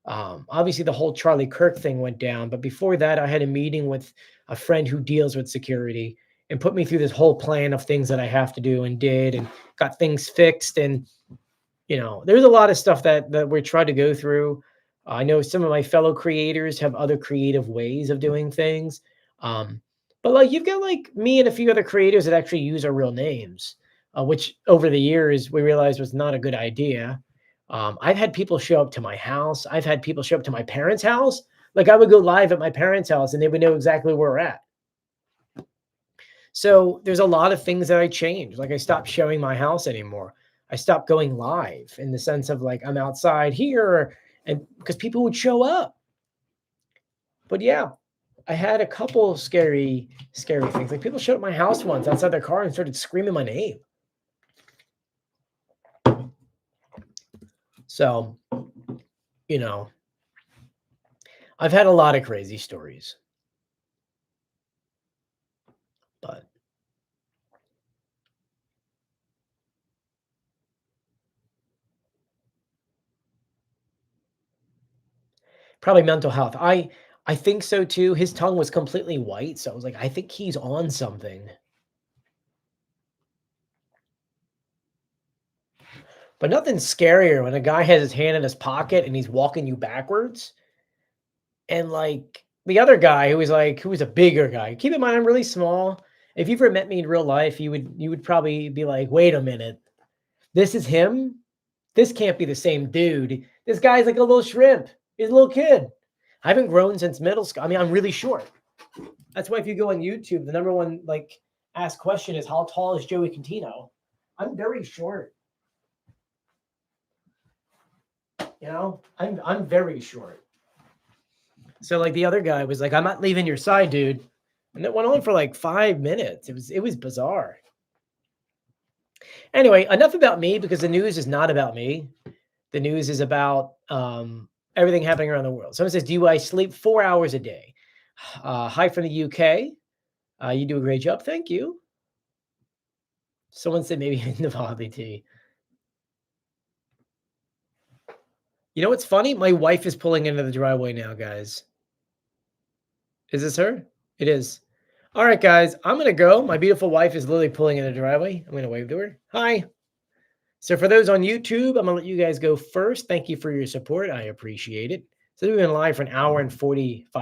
Obviously, the whole Charlie Kirk thing went down. But before that, I had a meeting with a friend who deals with security and put me through this whole plan of things that I have to do and did and got things fixed. And, you know, there's a lot of stuff that we try to go through. I know some of my fellow creators have other creative ways of doing things. But like you've got like me and a few other creators that actually use our real names, which over the years we realized was not a good idea. I've had people show up to my house. I've had people show up to my parents' house. Like I would go live at my parents' house and they would know exactly where we're at. So there's a lot of things that I changed. Like I stopped showing my house anymore. I stopped going live in the sense of like I'm outside here and because people would show up. But yeah, I had a couple scary things. Like people showed up at my house once outside their car and started screaming my name. So, you know, I've had a lot of crazy stories. But probably mental health. I think so too. His tongue was completely white, so I was like, I think he's on something. But nothing scarier when a guy has his hand in his pocket and he's walking you backwards. And like the other guy who was a bigger guy. Keep in mind, I'm really small. If you've ever met me in real life, you would probably be like, wait a minute, this is him? This can't be the same dude. This guy's like a little shrimp. He's a little kid. I haven't grown since middle school. I mean, I'm really short. That's why if you go on YouTube, the number one like asked question is how tall is Joey Contino? I'm very short. You know, I'm very short. So like the other guy was like, I'm not leaving your side, dude. And it went on for like 5 minutes. It was bizarre. Anyway, enough about me because the news is not about me. The news is about everything happening around the world. Someone says, do I sleep 4 hours a day? Hi from the UK. You do a great job. Thank you. Someone said maybe Navali tea. You know what's funny? My wife is pulling into the driveway now, guys. Is this her? It is. All right, guys, I'm going to go. My beautiful wife is literally pulling in the driveway. I'm going to wave to her. Hi. So for those on YouTube, I'm going to let you guys go first. Thank you for your support. I appreciate it. So we've been live for an hour and 45